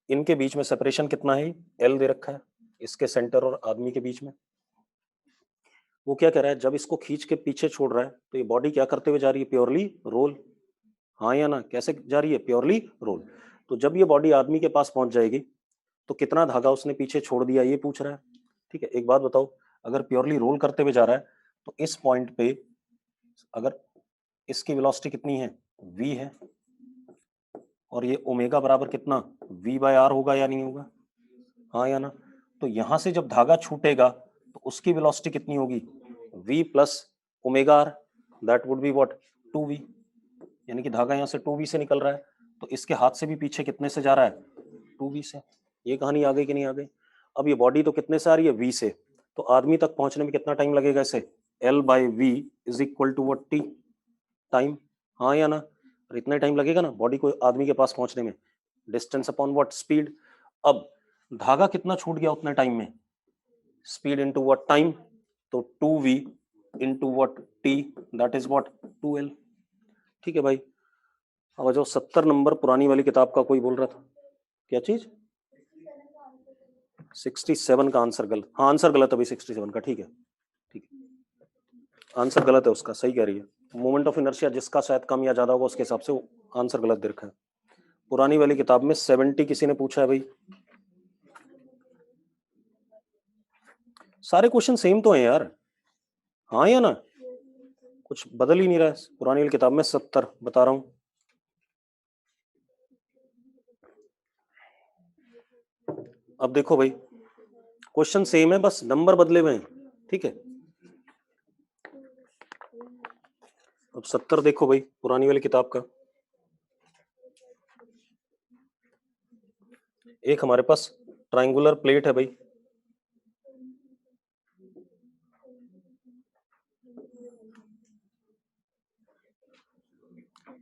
इनके बीच में सेपरेशन कितना है, एल दे रखा है, इसके सेंटर और आदमी के बीच में। वो क्या कह रहा है, जब इसको खींच के पीछे छोड़ रहा है तो ये बॉडी क्या करते हुए जा रही है, प्योरली रोल, हाँ या ना, कैसे जा रही है, प्योरली रोल। तो जब ये बॉडी आदमी के पास पहुंच जाएगी तो कितना धागा उसने पीछे छोड़ दिया, ये पूछ रहा है, ठीक है। एक बात बताओ, अगर प्योरली रोल करते हुए जा रहा है तो इस पॉइंट पे अगर इसकी वेलोसिटी कितनी है, v है, और ये ओमेगा बराबर कितना, v/r होगा या नहीं होगा, हाँ या ना। तो यहां से जब धागा छूटेगा तो उसकी वेलोसिटी कितनी होगी, v plus omega r, that would be what, 2v। यानी कि धागा यहाँ से 2v से निकल रहा है, तो इसके हाथ से भी पीछे कितने से जा रहा है, 2v से। ये कहानी आ गई कि नहीं आ गई। अब ये बॉडी तो कितने से आ रही है, v से, तो आदमी तक पहुंचने में कितना टाइम लगेगा इसे, L/v is equal to what, t time, हाँ या ना। और इतना टाइम लगेगा ना बॉडी को आदमी के पास पहुंचने में, डिस्टेंस अपॉन व्हाट, स्पीड। अब धागा कितना छूट गया उतने टाइम में, स्पीड इनटू व्हाट, टाइम, तो 2v into what, t, that is what, 2l। ठीक है भाई। अब जो 70 नंबर पुरानी वाली किताब का कोई बोल रहा था, क्या चीज, 67 का आंसर गलत, हाँ आंसर गलत है भाई 67 का, ठीक है, ठीक है, आंसर गलत है उसका, सही कह रही है। मोमेंट ऑफ इनर्शिया जिसका शायद कम या ज्यादा होगा उसके हिसाब से वो आंसर गलत दे रखा है। पुरानी वाली किताब में 70 किसी ने पूछा है भाई, सारे क्वेश्चन सेम तो हैं यार, हाँ या ना, कुछ बदल ही नहीं रहा है। पुरानी वाली किताब में 70 बता रहा हूं। अब देखो भाई, क्वेश्चन सेम है, बस नंबर बदले हुए हैं, ठीक है। अब 70 देखो भाई पुरानी वाली किताब का, एक हमारे पास ट्रायंगुलर प्लेट है भाई,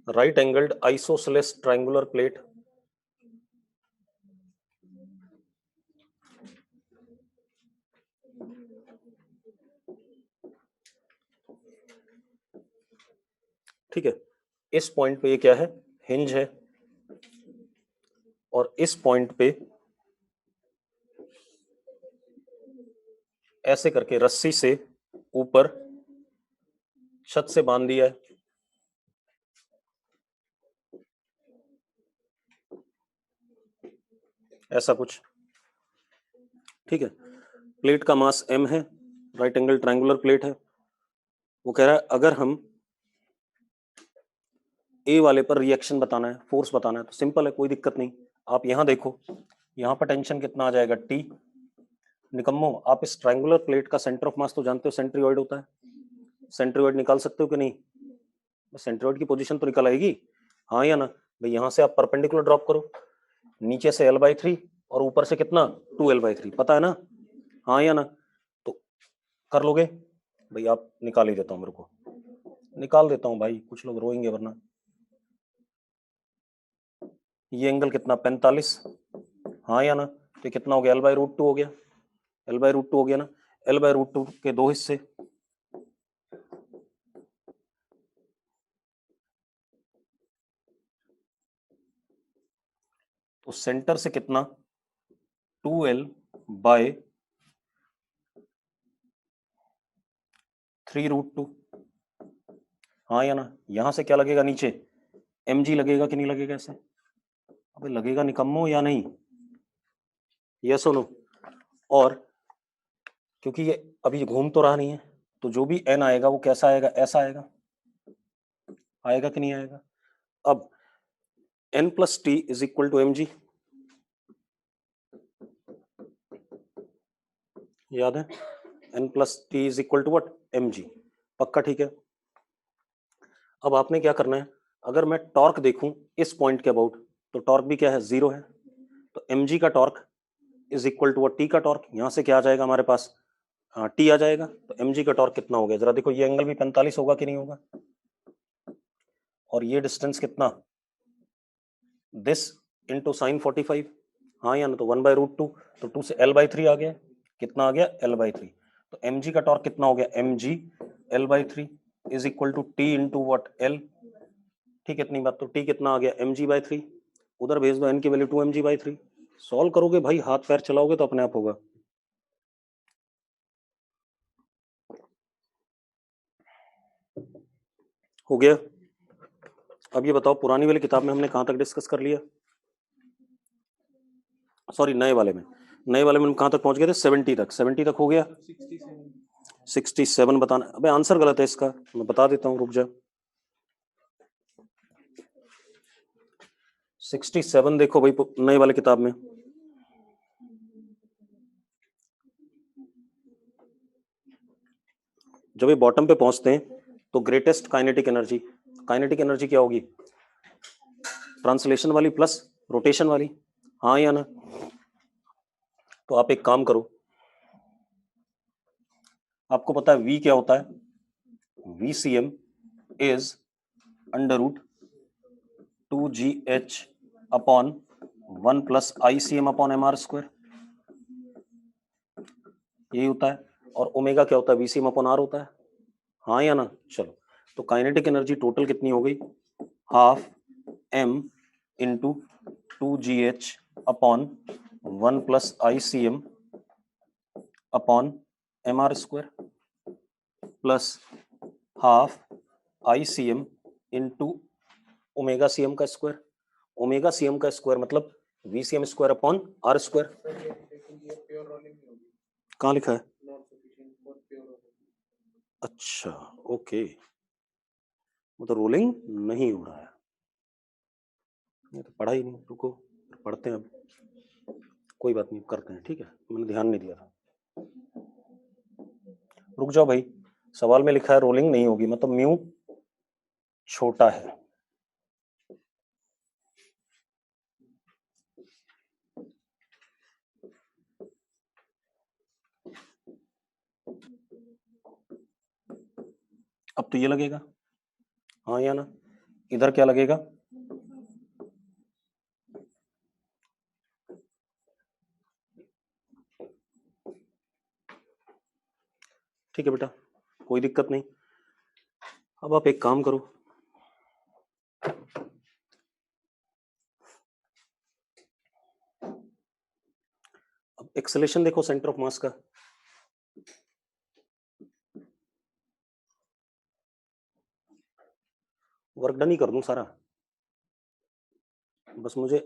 right angled isosceles triangular plate, ठीक है। इस पॉइंट पे ये क्या है, हिंज है, और इस पॉइंट पे ऐसे करके रस्सी से ऊपर छत से बांध दिया है, ऐसा कुछ, ठीक है। प्लेट का मास m है, राइट एंगल ट्रायंगुलर प्लेट है। वो कह रहा है अगर हम ए वाले पर रिएक्शन बताना है, फोर्स बताना है, तो सिंपल है, कोई दिक्कत नहीं। आप यहां देखो, यहां पर टेंशन कितना आ जाएगा, T। निकम्मो, आप इस ट्रायंगुलर प्लेट का सेंटर ऑफ मास तो जानते हो, सेंट्रियोइड होता है, सेंट्रियोइड निकाल सकते हो कि नहीं, सेंट्रियोइड की पोजीशन तो निकल आएगी, हाँ या ना। भाई यहां से आप परपेंडिकुलर ड्रॉप करो, नीचे से L/3 और ऊपर से कितना, 2L/3, पता है ना, हाँ या ना। तो कर लोगे भाई, आप निकाल ही देता हूं, मेरे को निकाल देता हूं भाई, कुछ लोग रोएंगे वरना। ये एंगल कितना, 45, हाँ या ना। तो कितना हो गया, L/√2 हो गया, L/√2 हो गया ना। L/√2 के दो हिस्से, तो सेंटर से कितना, 2L/3√2, हाँ या ना। यहां से क्या लगेगा नीचे, mg लगेगा कि नहीं लगेगा ऐसे, अबे लगेगा निकम्मो या नहीं, यस और नो। और क्योंकि ये अभी घूम तो रहा नहीं है, तो जो भी n आएगा वो कैसा आएगा, ऐसा आएगा, आएगा कि नहीं आएगा। अब n plus T is equal to mg, याद है, n plus T is equal to what, mg, पक्का, ठीक है। अब आपने क्या करना है, अगर मैं टॉर्क देखूं इस पॉइंट के अबाउट, तो टॉर्क भी क्या है, 0 है, तो mg का torque is equal to T का टॉर्क, यहां से क्या आ जाएगा हमारे पास, हाँ टी आ जाएगा। तो mg का टॉर्क कितना हो गया, जरा देखो, ये एंगल भी 45 होगा कि नहीं होगा, और ये डिस्टेंस कितना, दिस इंटू साइन 45, हाँ या ना। तो 1/√2, तो 2 से L/3 आ गया, कितना आ गया, L/3। तो mg का टॉर्क कितना हो गया, mg L/3 is equal to T into what L। ठीक है, इतनी बात। तो T कितना आ गया, mg/3। उधर भेज दो n की वैल्यू 2mg/3। सॉल्व करोगे भाई, हाथ पैर चलाओगे तो अपने आप होगा। हो गया। अब ये बताओ, पुरानी वाली किताब में हमने कहाँ तक डिस्कस कर लिया, सॉरी नए वाले में हम कहाँ तक पहुंच गए थे, 70 तक। 70 तक हो गया। 67 बताना। अबे आंसर गलत है इसका, मैं बता देता हूँ, रुक जा। 67 देखो भाई नए वाले किताब में, जब ये बॉटम पे पहुंचते हैं तो greatest kinetic energy, kinetic energy क्या होगी, ट्रांसलेशन वाली प्लस रोटेशन वाली, हाँ या ना। तो आप एक काम करो, आपको पता है V क्या होता है, VCM is under root 2GH upon 1 plus ICM upon MR², यही होता है। और ओमेगा क्या होता है, VCM अपॉन R होता है, हाँ या ना। चलो, तो काइनेटिक एनर्जी टोटल कितनी हो गई, half M into 2GH upon 1 plus ICM upon MR² plus half ICM into omega CM का स्क्वायर। ओमेगा CM का स्क्वायर मतलब VCM² अपॉन R²। कहाँ लिखा है, अच्छा ओके, मतलब रोलिंग नहीं हो रहा है, ये तो पढ़ा ही नहीं। रुको पढ़ते हैं अब, कोई बात नहीं करते हैं, ठीक है, मैंने ध्यान नहीं दिया था। रुक जाओ भाई, सवाल में लिखा है रोलिंग नहीं होगी, मतलब म्यू छोटा है। अब तो ये लगेगा, हाँ या ना। इधर क्या लगेगा, ठीक है बेटा, कोई दिक्कत नहीं। अब आप एक काम करो, अब एक्सेलेरेशन देखो सेंटर ऑफ मास का, वर्क डन ही कर दूं सारा, बस मुझे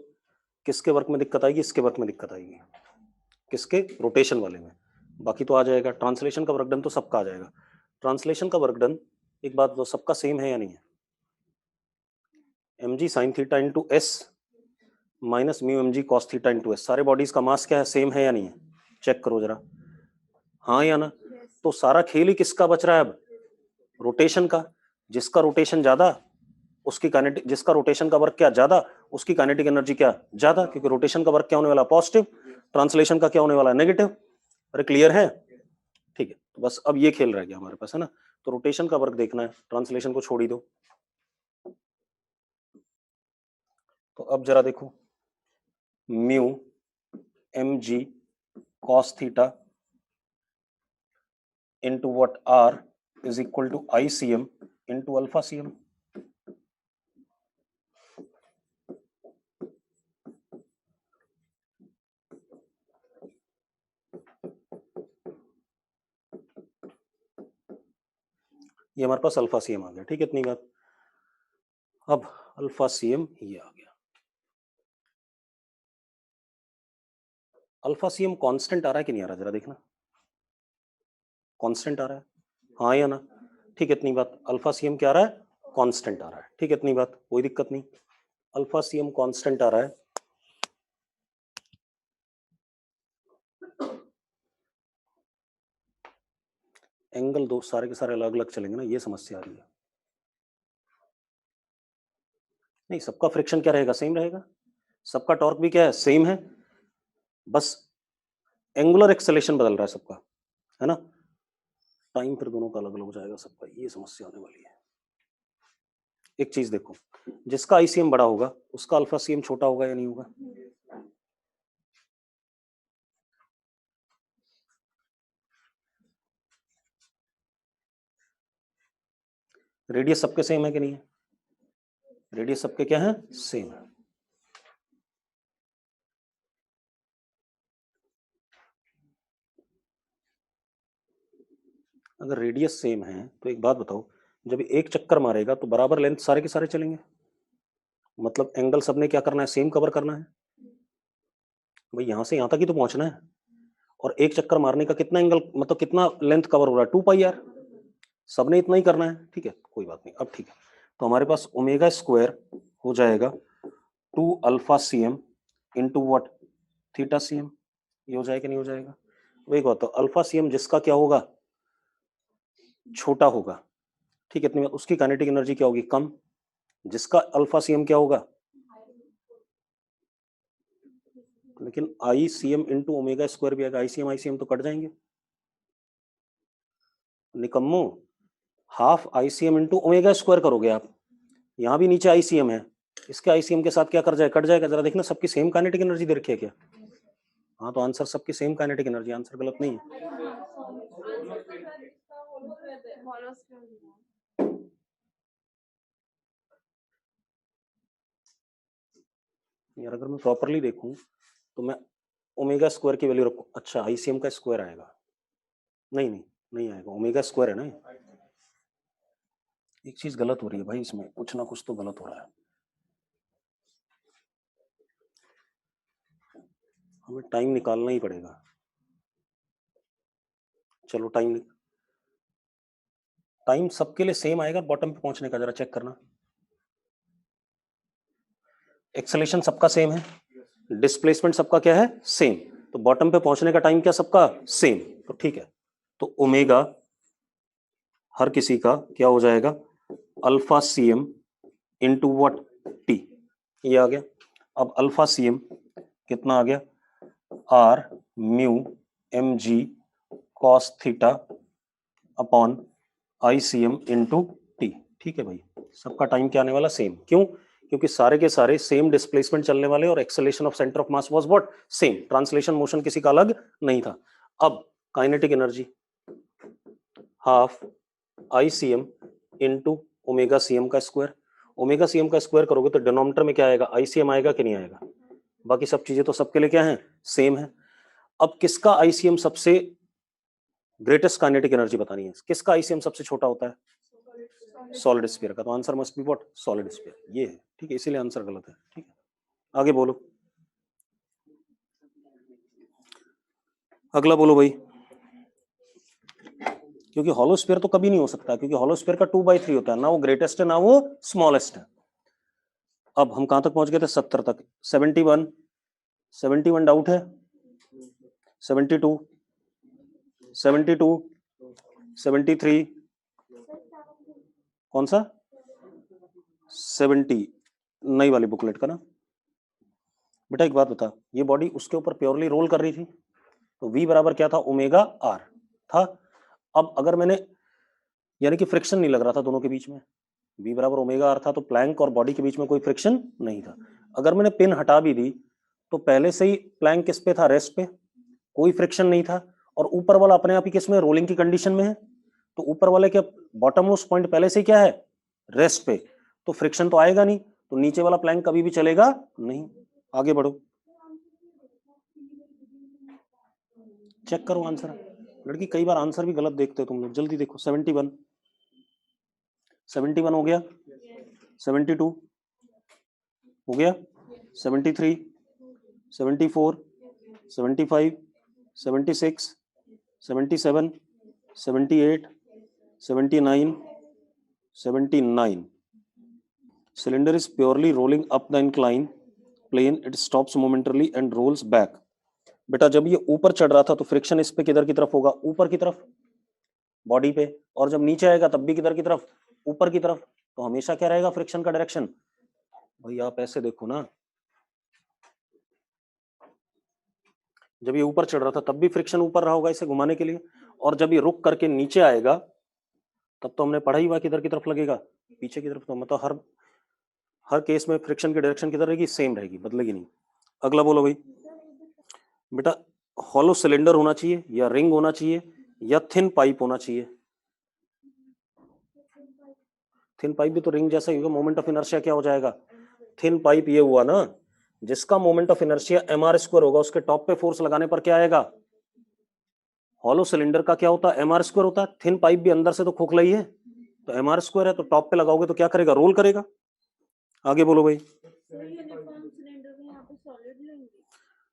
किसके वर्क में दिक्कत आएगी, इसके वर्क में दिक्कत आएगी, किसके, रोटेशन वाले में, बाकी तो आ जाएगा। ट्रांसलेशन का वर्क डन तो सबका आ जाएगा। ट्रांसलेशन का वर्क डन, एक बात तो सबका सेम है या नहीं है, mg sin theta into S minus mu mg cos theta into S, सारे बॉडीज का मास क्या है, सेम है या नहीं है, चेक करो जरा, हाँ या ना। तो सारा खेल ही किसका बच रहा है अब, रोटेशन का। जिसका रोटेशन ज्यादा उसकी काइनेटिक, जिसका रोटेशन का वर्क क्या ज्यादा उसकी काइनेटिक एनर्जी क्या ज्यादा, क्योंकि रोटेशन का वर्क क्या होने वाला, पॉजिटिव, ट्रांसलेशन का क्या होने वाला, नेगेटिव। अरे क्लियर है, ठीक है। तो बस अब ये खेल रह गया हमारे पास, है ना। तो रोटेशन का वर्क देखना है, ट्रांसलेशन को छोड़ ही दो। तो अब जरा देखो, mu mg cos theta into what R is equal to ICM into alpha CM। ये हमारे पास अल्फा CM आ गया, ठीक है, इतनी बात। अब अल्फा CM ये आ गया, अल्फा CM कांस्टेंट आ रहा है कि नहीं आ रहा, जरा देखना, कांस्टेंट आ रहा है, हाँ या ना। ठीक है, इतनी बात। अल्फा CM क्या आ रहा है, कांस्टेंट आ रहा है, ठीक है, इतनी बात, कोई दिक्कत नहीं। अल्फा CM कांस्टेंट आ रहा है, एंगल दो सारे के सारे अलग अलग चलेंगे ना, ये समस्या आ रही है। नहीं, सबका फ्रिक्शन क्या रहेगा, सेम रहेगा, सबका टॉर्क भी क्या है, सेम है, बस एंगुलर एक्सेलेरेशन बदल रहा है सबका, है ना। टाइम फिर दोनों का अलग अलग हो जाएगा सबका, ये समस्या आने वाली है। एक चीज देखो, जिसका ICM बड़ा होगा उसका अल्फा CM छोटा होगा या नहीं होगा, रेडियस सबके सेम है कि नहीं है? रेडियस सबके क्या है? सेम है। अगर रेडियस सेम है तो एक बात बताओ, जब एक चक्कर मारेगा तो बराबर लेंथ सारे के सारे चलेंगे, मतलब एंगल सबने क्या करना है? सेम कवर करना है। भाई यहां से यहां तक ही तो पहुंचना है, और एक चक्कर मारने का कितना एंगल, मतलब कितना लेंथ कवर हो रहा है? 2 पाई आर। सबने इतना ही करना है, ठीक है, कोई बात नहीं। अब ठीक है, तो हमारे पास ओमेगा स्क्वायर हो जाएगा 2 alpha C M into what? Theta C M. ये हो जाएगा नहीं हो जाएगा? वही बात, तो अल्फा सी एम जिसका क्या होगा? छोटा होगा, ठीक है, इतनी बात। उसकी काइनेटिक एनर्जी क्या होगी? कम। जिसका अल्फा सी एम क्या होगा? लेकिन I C M into omega square भी आएगा, आई सी एम तो कट जाएंगे निकम्मो। Half I C M into omega square करोगे आप, यहाँ भी नीचे आई सी एम है, इसके आई सी एम के साथ क्या कर जाए? कट जाएगा। जरा देखना, सबकी सेम काइनेटिक एनर्जी दे रखी है क्या? हाँ, तो आंसर सबकी सेम काइनेटिक एनर्जी, आंसर गलत नहीं है। यार अगर मैं प्रॉपरली देखूं तो मैं ओमेगा स्क्वायर की वैल्यू रखूं, अच्छा आई सी एम का स्क्वायर आएगा? नहीं नहीं, नहीं आएगा, ओमेगा स्क्वायर है ना। एक चीज गलत हो रही है भाई, इसमें कुछ ना कुछ तो गलत हो रहा है, हमें टाइम निकालना ही पड़ेगा। चलो टाइम सबके लिए सेम आएगा बॉटम पे पहुंचने का, जरा चेक करना। एक्सेलेरेशन सबका सेम है, डिस्प्लेसमेंट सबका क्या है? सेम। तो बॉटम पे पहुंचने का टाइम क्या सबका? सेम। तो ठीक है, तो ओमेगा हर किसी का क्या हो जाएगा? Alpha C M into what? T. ये आ गया। अब अल्फा सी एम कितना आ गया? R mu M ji cos theta upon I C M into T. ठीक है भाई, सबका टाइम क्या आने वाला? सेम। क्यों? क्योंकि सारे के सारे सेम डिस्प्लेसमेंट चलने वाले, और acceleration of centre of mass was what? Same. Translation motion किसी का अलग नहीं था। अब kinetic energy half I C M into omega C M का स्क्वायर। ओमेगा सी एम का स्क्वायर करोगे तो डिनोमिनेटर में क्या आएगा? आई सी एम आएगा कि नहीं आएगा? बाकी सब चीजें तो सबके लिए क्या है? सेम है। अब किसका आई सी एम सबसे ग्रेटेस्ट काइनेटिक एनर्जी बतानी है, किसका आई सी एम सबसे छोटा होता है? सॉलिड स्फीयर का। तो answer must be what? Solid sphere. ये है, ठीक है, इसीलिए आंसर गलत है। ठीक है, आगे बोलो, अगला बोलो भाई। क्योंकि हॉलो स्फीयर तो कभी नहीं हो सकता, क्योंकि हॉलो स्फीयर का 2/3 होता है, ना वो ग्रेटेस्ट है ना वो स्मॉलेस्ट है। अब हम कहां तक पहुंच गए थे? 70 तक। 71, 71 डाउट है? 72, 72, 73, कौन सा? 70 नई वाली बुकलेट का ना। बेटा एक बात बता, ये बॉडी उसके ऊपर प्योरली रोल कर रही थी, तो v बराबर क्या था? ओमेगा आर था। अब अगर मैंने, यानी कि फ्रिक्शन नहीं लग रहा था दोनों के बीच में, v बराबर ओमेगा आर था, तो प्लैंक और बॉडी के बीच में कोई फ्रिक्शन नहीं था। अगर मैंने पिन हटा भी दी तो पहले से ही प्लैंक किस पे था? रेस्ट पे, कोई फ्रिक्शन नहीं था, और ऊपर वाला अपने आप ही किस में? रोलिंग की कंडीशन में है। तो ऊपर वाले के बॉटम मोस्ट पॉइंट पहले से क्या है? रेस्ट पे, तो फ्रिक्शन तो आएगा नहीं, तो नीचे वाला प्लैंक कभी भी चलेगा नहीं। आगे बढ़ो, चेक करो आंसर। लड़की कई बार आंसर भी गलत देखते हो तुम लोग, जल्दी देखो। 71, 71 हो गया, 72 हो गया, 73, 74, 75, 76, 77, 78, 79, 79. Cylinder is purely rolling up the incline plane. It stops momentarily and rolls back. बेटा जब ये ऊपर चढ़ रहा था तो फ्रिक्शन इस पे किधर की तरफ होगा? ऊपर की तरफ, बॉडी पे। और जब नीचे आएगा तब भी किधर की तरफ? ऊपर की तरफ। तो हमेशा क्या रहेगा फ्रिक्शन का डायरेक्शन? भाई आप ऐसे देखो ना, जब ये ऊपर चढ़ रहा था तब भी फ्रिक्शन ऊपर रहा होगा इसे घुमाने के लिए, और जब ये रुक करके नीचे आएगा तब तो हमने पढ़ा ही हुआ किधर की तरफ लगेगा? पीछे की तरफ। तो मतलब हर केस में फ्रिक्शन की डायरेक्शन किधर रहेगी? सेम रहेगी, बदलेगी नहीं। अगला बोलो भाई। बेटा हॉलो सिलेंडर होना चाहिए, या रिंग होना चाहिए, या थिन पाइप होना चाहिए? थिन पाइप भी तो रिंग जैसा ही होगा, मोमेंट ऑफ इनर्शिया क्या हो जाएगा, थिन पाइप ये हुआ ना, जिसका मोमेंट ऑफ इनर्शिया mr² होगा, उसके टॉप पे फोर्स लगाने पर क्या आएगा, हॉलो सिलेंडर का क्या होता है, mr² होता है, थिन पाइप भी अंदर से तो खोखला ही है, तो mr² है, तो टॉप पे लगाओगे तो क्या करेगा, रोल करेगा। आगे बोलो भाई।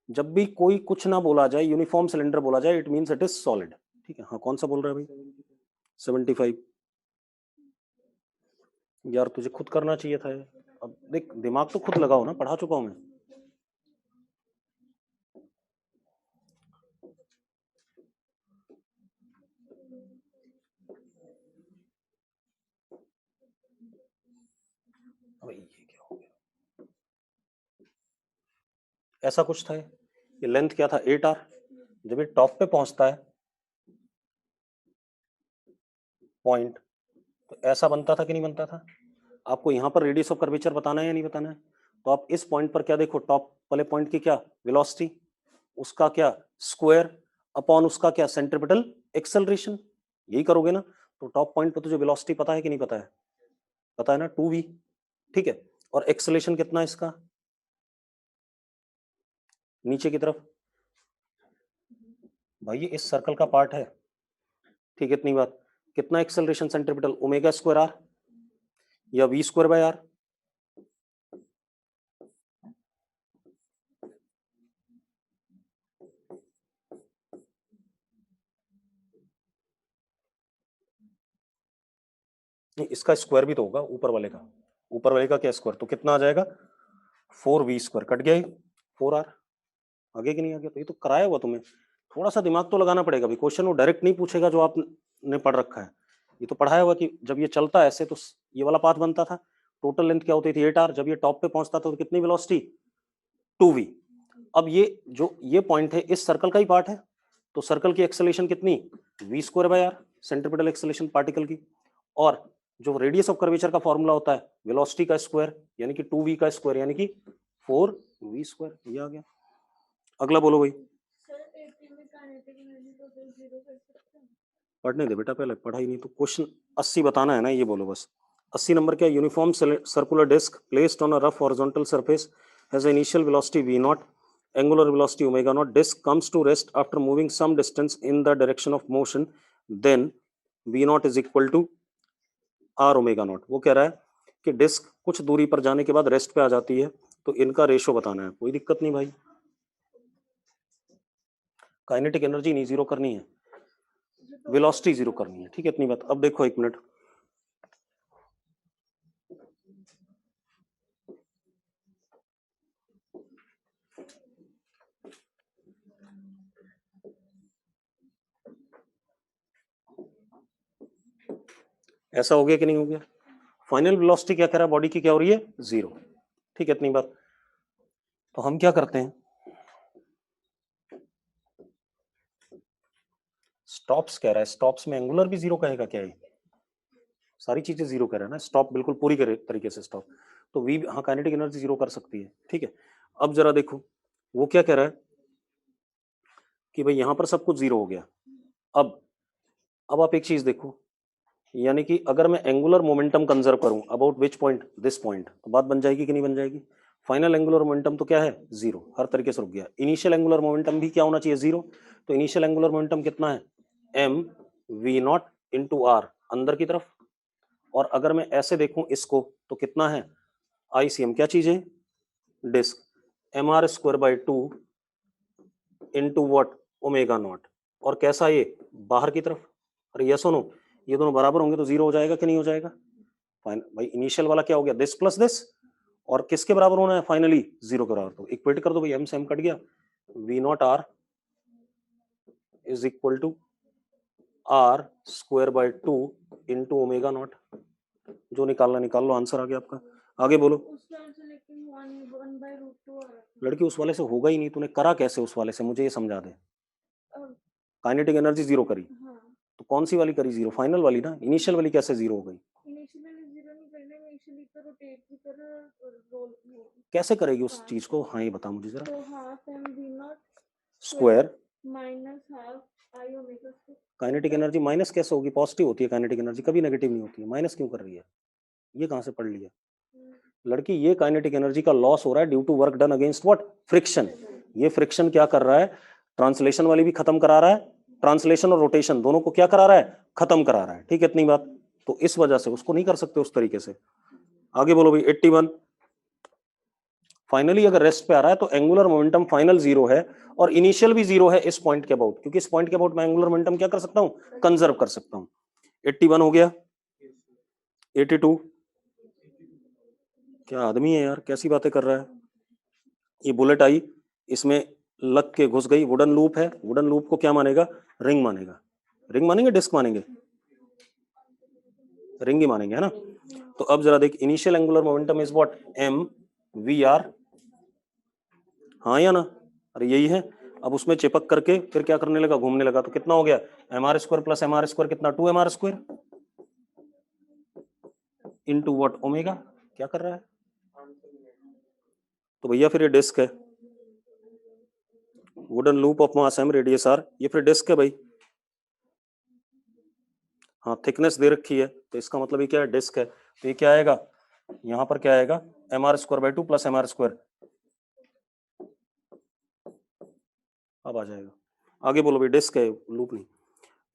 जब भी कोई कुछ ना बोला जाए, यूनिफॉर्म सिलेंडर बोला जाए, it means it is solid. ठीक है, हाँ कौन सा बोल रहा है भाई, 75। यार तुझे खुद करना चाहिए था ये। अब देख, दिमाग तो खुद लगाओ ना, पढ़ा चुका हूं मैं। अबे ये क्या हो गया, ऐसा कुछ था ये लेंथ क्या था 8r, जब ये टॉप पे पहुंचता है पॉइंट, तो ऐसा बनता था कि नहीं बनता था। आपको यहाँ पर रेडियस ऑफ कर्वेचर बताना है या नहीं बताना है, तो आप इस पॉइंट पर क्या देखो, टॉप वाले पॉइंट की क्या वेलोसिटी, उसका क्या स्क्वायर अपॉन उसका क्या सेंट्रीपिटल एक्सेलरेशन, यही करोगे ना। तो टॉप पॉइंट पर तुझे वेलोसिटी पता है कि नहीं पता है, पता है ना 2v। ठीक है, और एक्सेलरेशन कितना है इसका, नीचे की तरफ, भाई ये इस सर्कल का पार्ट है। ठीक है, इतनी बात, कितना acceleration centripetal, omega square R या v स्क्वायर बाय आर, नहीं इसका स्क्वायर भी तो होगा ऊपर वाले का, ऊपर वाले का क्या स्क्वायर, तो कितना आ जाएगा 4v स्क्वायर, कट गया 4r, आगे कि नहीं आ गया। तो ये तो कराया हुआ तुम्हें, थोड़ा सा दिमाग तो लगाना पड़ेगा भाई, क्वेश्चन वो डायरेक्ट नहीं पूछेगा जो आपने पढ़ रखा है, ये तो पढ़ाया हुआ कि जब ये चलता है ऐसे तो ये वाला पाथ बनता था, टोटल लेंथ क्या होती थी 8r, जब ये टॉप पे पहुंचता था तो कितनी वेलोसिटी 2v। अब ये जो ये पॉइंट है इस सर्कल का ही पार्ट है, तो सर्कल की एक्सेलरेशन कितनी v square by R, centripetal acceleration particle की, और जो रेडियस ऑफ कर्वेचर का फॉर्मूला होता है वेलोसिटी का स्क्वायर यानी कि 2v का स्क्वायर यानी कि 4v स्क्वायर, ये आ गया। अगला बोलो भाई। पढ़ने दे बेटा, पहले पढ़ा ही नहीं तो क्वेश्चन 80 बताना है ना, ये बोलो बस। 80 नंबर क्या, uniform circular disc placed on a rough horizontal surface has a initial velocity v naught, angular velocity omega naught, disk comes to rest after moving some distance in the direction of motion, then v naught is equal to r omega naught। वो कह रहा है कि disc कुछ दूरी पर जाने के बाद रेस्ट पे आ जाती है, तो इनका रेशो बताना है, कोई दिक्कत नहीं भाई, काइनेटिक एनर्जी नहीं जीरो करनी है, वेलोसिटी जीरो करनी है। ठीक है, इतनी बात। अब देखो एक मिनट, ऐसा हो गया कि नहीं हो गया, फाइनल वेलोसिटी क्या कह रहा है बॉडी की, क्या हो रही है 0। ठीक है, इतनी बात। तो हम क्या करते हैं, स्टॉप्स कह रहा है, स्टॉप्स में एंगुलर भी 0 कहेगा क्या, है सारी चीजें 0 कह रहा है ना, स्टॉप बिल्कुल पूरी तरीके से स्टॉप, तो वी हाँ काइनेटिक एनर्जी 0 कर सकती है। ठीक है, अब जरा देखो वो क्या कह रहा है कि भाई यहां पर सब कुछ 0 हो गया। अब आप एक चीज देखो, यानी कि अगर मैं एंगुलर मोमेंटम कंजर्व करूं about which point, this point, तो बात बन जाएगी कि नहीं बन जाएगी। फाइनल एंगुलर मोमेंटम तो क्या है 0, हर तरीके से रुक गया। इनिशियल एंगुलर मोमेंटम भी क्या होना चाहिए 0, तो इनिशियल एंगुलर मोमेंटम कितना है m v naught into R अंदर की तरफ, और अगर मैं ऐसे देखूं इसको तो कितना है ICM, क्या चीज है disc, mr square by 2 into what omega naught, और कैसा ये बाहर की तरफ। अरे यस नो, ये दोनों बराबर होंगे तो 0 हो जाएगा कि नहीं हो जाएगा। फाइन भाई, इनिशियल वाला क्या हो गया दिस प्लस दिस, और किसके बराबर होना है फाइनली 0 के बराबर, तो इक्वेट कर दो भाई, m से m कट गया, v naught r is equal to r square by 2 into omega naught, जो निकालना निकाल लो, आंसर आ गया आपका। आगे बोलो। लड़की उस वाले से होगा ही नहीं, तूने करा कैसे उस वाले से, मुझे ये समझा दे। काइनेटिक एनर्जी 0 करी, तो कौन सी वाली करी 0, फाइनल वाली ना, इनिशियल वाली कैसे 0 हो गई, कैसे करेगी उस चीज को, हाँ ये बता मुझे जरा। स्क्वायर काइनेटिक एनर्जी माइनस कैसे होगी, पॉजिटिव होती है काइनेटिक एनर्जी, कभी नेगेटिव नहीं होती है, माइनस क्यों कर रही है। ये कहां से पढ़ लिया लड़की? ये काइनेटिक एनर्जी का लॉस हो रहा है due to work done against what? Friction. ये फ्रिक्शन क्या कर रहा है? ट्रांसलेशन वाली भी खत्म करा रहा है, ट्रांसलेशन और रोटेशन दोनों को क्या करा रहा है? खत्म करा रहा है। ठीक है, इतनी बात। तो इस वजह से उसको नहीं कर सकते उस तरीके से। आगे बोलो भाई। 81 फाइनली अगर रेस्ट पे आ रहा है तो एंगुलर मोमेंटम फाइनल 0 है और इनिशियल भी 0 है इस पॉइंट के अबाउट, क्योंकि इस पॉइंट के अबाउट मैं एंगुलर मोमेंटम क्या कर सकता हूं? कंजर्व कर सकता हूं। 81 हो गया। 82 क्या आदमी है यार, कैसी बातें कर रहा है। ये बुलेट आई, इसमें लग के घुस गई। वुडन लूप है, वुडन लूप को क्या मानेगा? रिंग मानेगा। रिंग मानेंगे डिस्क मानेंगे? रिंग ही मानेंगे, है ना। तो अब जरा देख, initial angular momentum is what? M V R, हाँ या ना? अरे यही है। अब उसमें चिपक करके फिर क्या करने लगा? घूमने लगा। तो कितना हो गया? M R square plus M R square कितना? 2 M R square into what? Omega. क्या कर रहा है? तो भैया फिर ये डिस्क है, wooden loop of mass M radius R, ये फिर डिस्क है भाई। हाँ, थिकनेस दे रखी है तो इसका मतलब ये क्या है? डिस्क है। तो ये क्या आएगा? यहाँ पर क्या आएगा? M R square by 2 plus M R square. अब आ जाएगा। आगे बोलो भाई। डिस्क है, लूप नहीं।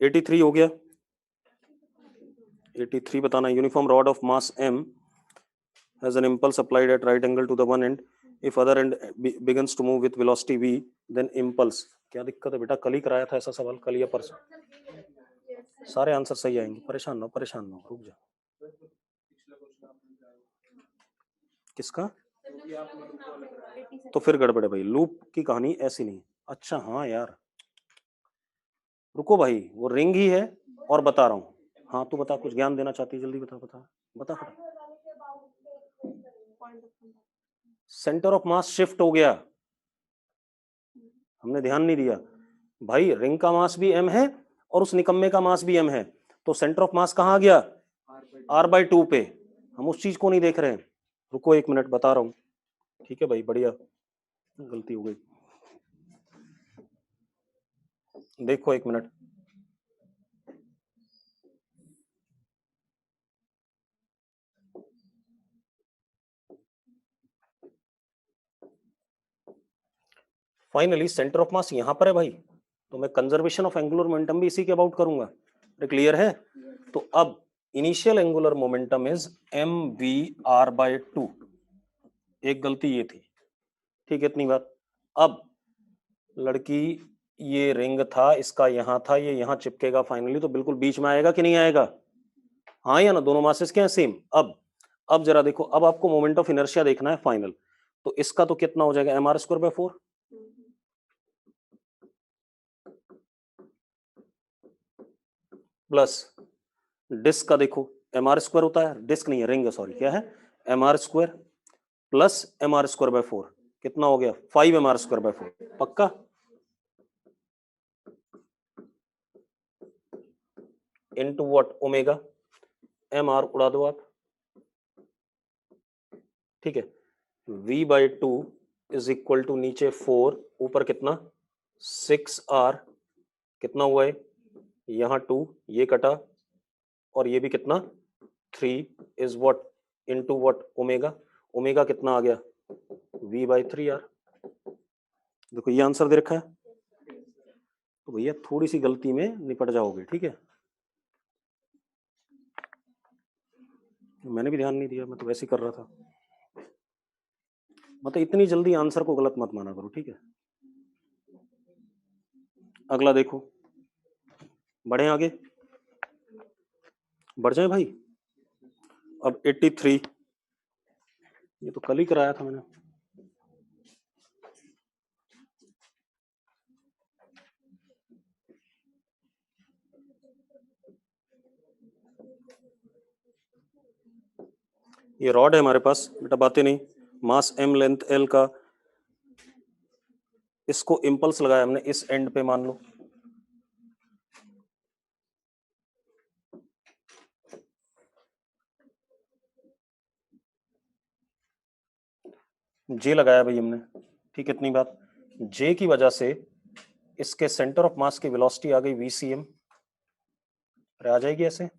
83 हो गया। 83 बताना। Uniform rod of mass m has an impulse applied at right angle to the one end. If other end begins to move with velocity v, then impulse। क्या दिक्कत है बेटा? कल ही कराया था ऐसा सवाल, कल या परसों। सारे आंसर सही आएंगे, परेशान ना हो, परेशान ना हो, रुक जा। किसका? तो फिर गड़बड़ है भाई, लूप की कहानी ऐसी नहीं। अच्छा हाँ यार, रुको भाई, वो रिंग ही है और बता रहा हूँ। हाँ तू बता, कुछ ज्ञान देना चाहती है, जल्दी बता बता बता फटा। सेंटर ऑफ मास शिफ्ट हो गया, हमने ध्यान नहीं दिया भाई। रिंग का मास भी m है और उस निकम्मे का मास भी m है, तो सेंटर ऑफ मास कहाँ आ गया? r/2 पे। हम उस चीज को नहीं देख रहे हैं। रुको एक मिनट, बता रहा हूँ। ठीक है भाई, बढ़िया, गलती हो गई। देखो एक मिनट। फाइनली सेंटर ऑफ मास यहां पर है भाई, तो मैं कंजर्वेशन ऑफ एंगुलर मोमेंटम भी इसी के अबाउट करूंगा। क्लियर है? तो अब initial angular momentum is mv/2। एक गलती ये थी। ठीक है, इतनी बात। अब लड़की, ये रिंग था, इसका यहां था, ये यहां चिपकेगा फाइनली, तो बिल्कुल बीच में आएगा कि नहीं आएगा? हाँ या ना? दोनों मासेस क्या है? सेम। अब जरा देखो, अब आपको मोमेंट ऑफ इनर्शिया देखना है फाइनल। तो इसका तो कितना हो जाएगा? mr²/4 प्लस डिस्क का देखो, mr² होता है, डिस्क नहीं है, रिंग है, सॉरी, क्या है? mr² प्लस mr²/4 कितना हो गया? 5 mr²/4। पक्का? Into what? ओमेगा। mr उड़ा दो आप। ठीक है, v/2 इज इक्वल टू नीचे 4, ऊपर कितना? 6r। कितना हुआ है? यहाँ 2, ये कटा, और ये भी कितना? 3 is what? Into what? Omega. Omega कितना आ गया? v/3r। देखो ये आंसर दे रखा है, तो भैया थोड़ी सी गलती में निपट जाओगे। ठीक है, मैंने भी ध्यान नहीं दिया, मैं तो वैसे ही कर रहा था। मतलब इतनी जल्दी आंसर को गलत मत माना करो, ठीक है। अगला देखो, बढ़े आगे, बढ़ जाए भाई। अब 83, ये तो कल ही कराया था मैंने। ये रॉड है हमारे पास बेटा, बातें नहीं। मास m, लेंथ l का, इसको इंपल्स लगाया हमने इस एंड पे, मान लो। जे लगाया भाई हमने, ठीक है, इतनी बात। जे की वजह से इसके सेंटर ऑफ मास की वेलोसिटी आ गई vcm। अरे आ जाएगी ऐसे?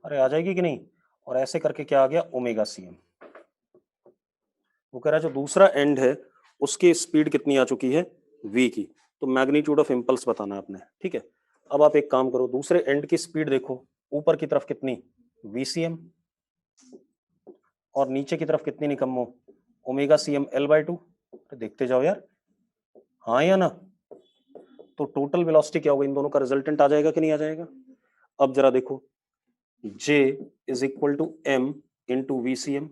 अरे आ जाएगी कि नहीं? और ऐसे करके क्या आ गया ओमेगा सी एम। वो कह रहा है जो दूसरा एंड है उसकी स्पीड कितनी आ चुकी है v की, तो मैग्नीट्यूड ऑफ इम्पल्स बताना है आपने, ठीक है। अब आप एक काम करो, दूसरे एंड की स्पीड देखो, ऊपर की तरफ कितनी vcm और नीचे की तरफ कितनी निकम्मो omega C M L by two. देखते जाओ यार, हाँ या ना। तो टोटल वेलोसिटी क्या होगा, इन दोनों का रिजल्टेंट आ जाएगा कि नहीं आ जाएगा। अब जरा देखो, J is equal to m into V C M,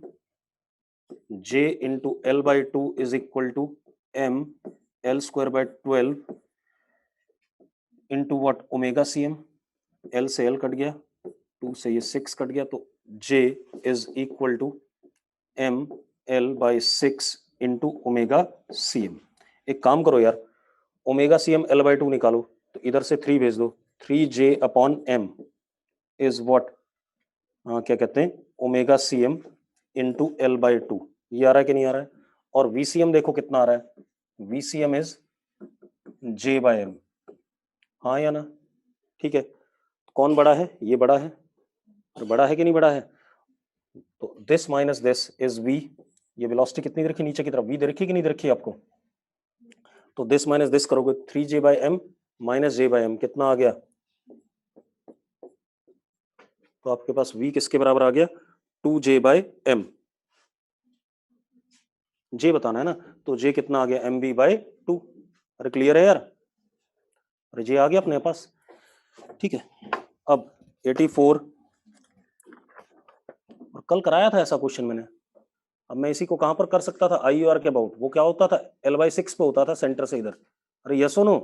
J into L by two is equal to m L square by 12 into what omega C M. L से एल कट गया, 2 से ये 6 कट गया, तो J is equal to m L by 6 into omega C M. एक काम करो यार, omega C M L by 2 निकालो, तो इधर से 3 भेज दो, 3J upon m is what, क्या कहते हैं omega C M into L by two. ये आ रहा है कि नहीं आ रहा है। और VCM देखो कितना आ रहा है, VCM is J by M, हाँ या ना, ठीक है। कौन बड़ा है, ये बड़ा है, तो बड़ा है कि नहीं बड़ा है। तो this minus this is V, ये वेलोसिटी कितनी दे रखी नीचे की तरफ, V दे रखी कि नहीं दे रखी आपको। तो दिस माइनस दिस करोगे 3J by M minus J by M, कितना आ गया, तो आपके पास V किसके बराबर आ गया 2J बाई एम। J बताना है ना, तो J कितना आ गया MB बाई 2। अरे क्लियर है यार, अरे J आ गया अपने पास, ठीक है। अब 84, और कल कराया था ऐसा क्वेश्चन मैंने। अब मैं इसी को कहां पर कर सकता था, आई आर के अबाउट, वो क्या होता था L/6 पे होता था सेंटर से इधर। अरे यस नो,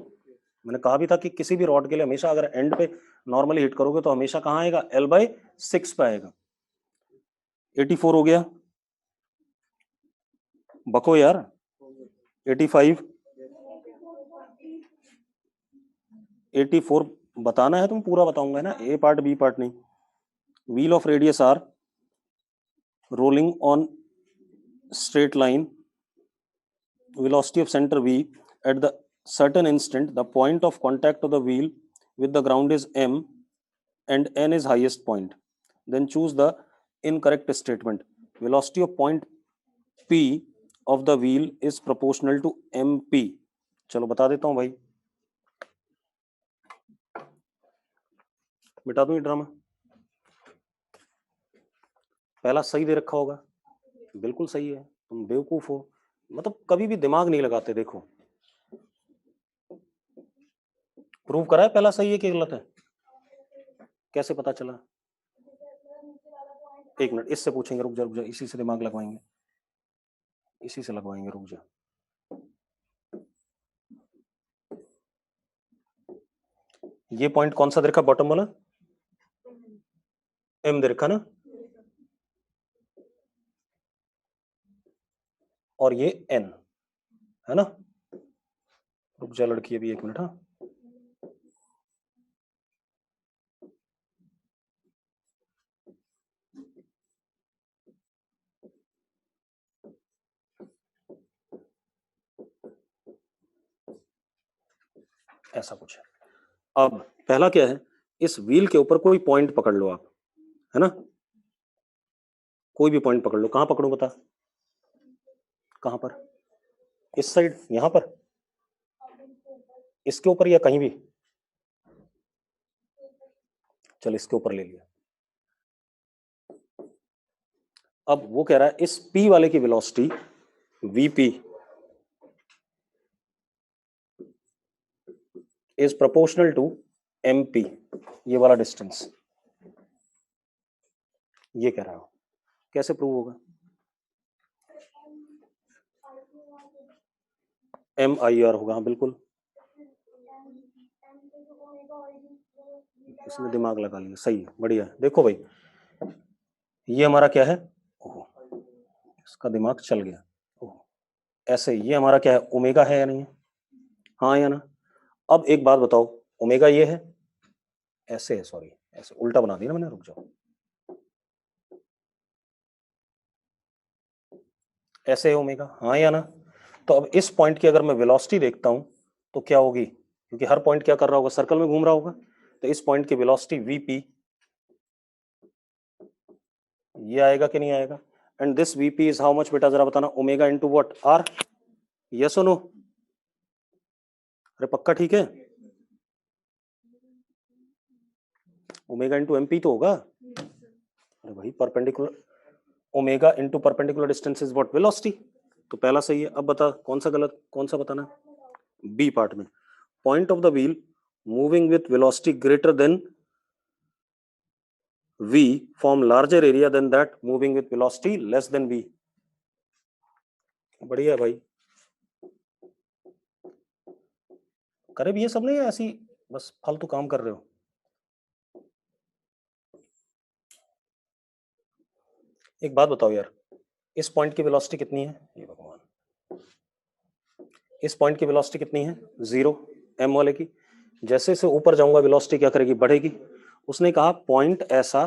मैंने कहा भी था कि किसी भी रॉड के लिए हमेशा अगर एंड पे नॉर्मली हिट करोगे तो हमेशा कहां आएगा L/6 पे आएगा। 84 हो गया, बको यार 85, 84 बताना है, तुम पूरा बताऊंगा ना, ए पार्ट बी पार्ट नहीं। Wheel of radius R rolling on straight line, velocity of center v, at the certain instant the point of contact of the wheel with the ground is m and n is highest point, then choose the incorrect statement, velocity of point p of the wheel is proportional to mp। चलो बता देता हूं भाई, मिटा दूं ये drama. पहला सही दे रखा होगा, बिल्कुल सही है, तुम बेवकूफ हो, मतलब कभी भी दिमाग नहीं लगाते। देखो प्रूव करा है पहला सही है कि गलत है, कैसे पता चला। एक मिनट इससे पूछेंगे, रुक जा, इसी से दिमाग लगवाएंगे, इसी से लगवाएंगे, रुक जा। ये पॉइंट कौन सा दे रखा बॉटम वाला, एम दे रखा ना, और ये एन है ना। रुक जा लड़की, अभी एक मिनट। हाँ ऐसा कुछ है। अब पहला क्या है, इस व्हील के ऊपर कोई पॉइंट पकड़ लो आप, है ना, कोई भी पॉइंट पकड़ लो। कहां पकड़ू बता, कहां पर, इस साइड, यहां पर, इसके ऊपर, या कहीं भी। चल इसके ऊपर ले लिया। अब वो कह रहा है इस P वाले की velocity Vp is proportional to MP, ये वाला डिस्टेंस, ये कह रहा हूं, कैसे प्रूव होगा। MIR होगा, हाँ बिल्कुल, इसमें दिमाग लगा लिया, सही है, बढ़िया। देखो भाई ये हमारा क्या है, ओहो इसका दिमाग चल गया, ओहो ऐसे, ये हमारा क्या है, ओमेगा है या नहीं है, हाँ या ना। अब एक बात बताओ, ओमेगा ये है, ऐसे है, सॉरी ऐसे उल्टा बना दिया ना मैंने, रुक जाओ, ऐसे है ओमेगा, हाँ या ना। तो अब इस पॉइंट की अगर मैं वेलोसिटी देखता हूं तो क्या होगी, क्योंकि हर पॉइंट क्या कर रहा होगा, सर्कल में घूम रहा होगा, तो इस पॉइंट की वेलोसिटी Vp ये आएगा कि नहीं आएगा? And this VP is how much बेटा, जरा बताना, omega into what, R? Yes और नो? अरे पक्का ठीक है? ओमेगा इंटू एमपी तो होगा। अरे भाई perpendicular, omega into perpendicular distance is what, velocity. तो पहला सही है। अब बता कौन सा गलत, कौन सा बताना? बी पार्ट में, point of the wheel moving with velocity greater than v form larger area than that moving with velocity less than v। बढ़िया है भाई। करे भी ये सब नहीं है ऐसी, बस फालतू काम कर रहे हो। एक बात बताओ यार, इस पॉइंट की वेलोसिटी कितनी है? ये भगवान, इस पॉइंट की वेलोसिटी कितनी है? 0, m वाले की। जैसे से ऊपर जाऊंगा वेलोसिटी क्या करेगी? बढ़ेगी। उसने कहा पॉइंट ऐसा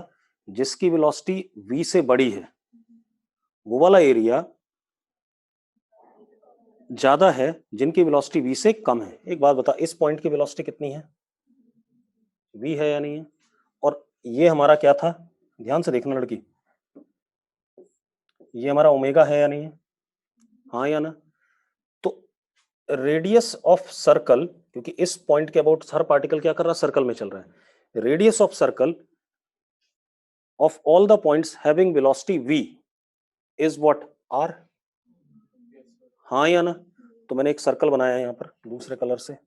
जिसकी वेलोसिटी v से बड़ी है, वो वाला एरिया ज्यादा है जिनकी वेलोसिटी v से कम है। एक बात बता, इस पॉइंट की वेलोसिटी कितनी है? v है या नहीं है? और ये हमारा क्या था? ध्यान से देखना लड़की, ये हमारा ओमेगा है या नहीं है? हाँ या ना? तो रेडियस ऑफ सर्कल, क्योंकि इस पॉइंट के अबाउट हर पार्टिकल क्या कर रहा है? सर्कल में चल रहा है। Radius of circle of all the points having velocity v is what, r? हाँ या ना? तो मैंने एक सर्कल बनाया है यहां पर दूसरे कलर से,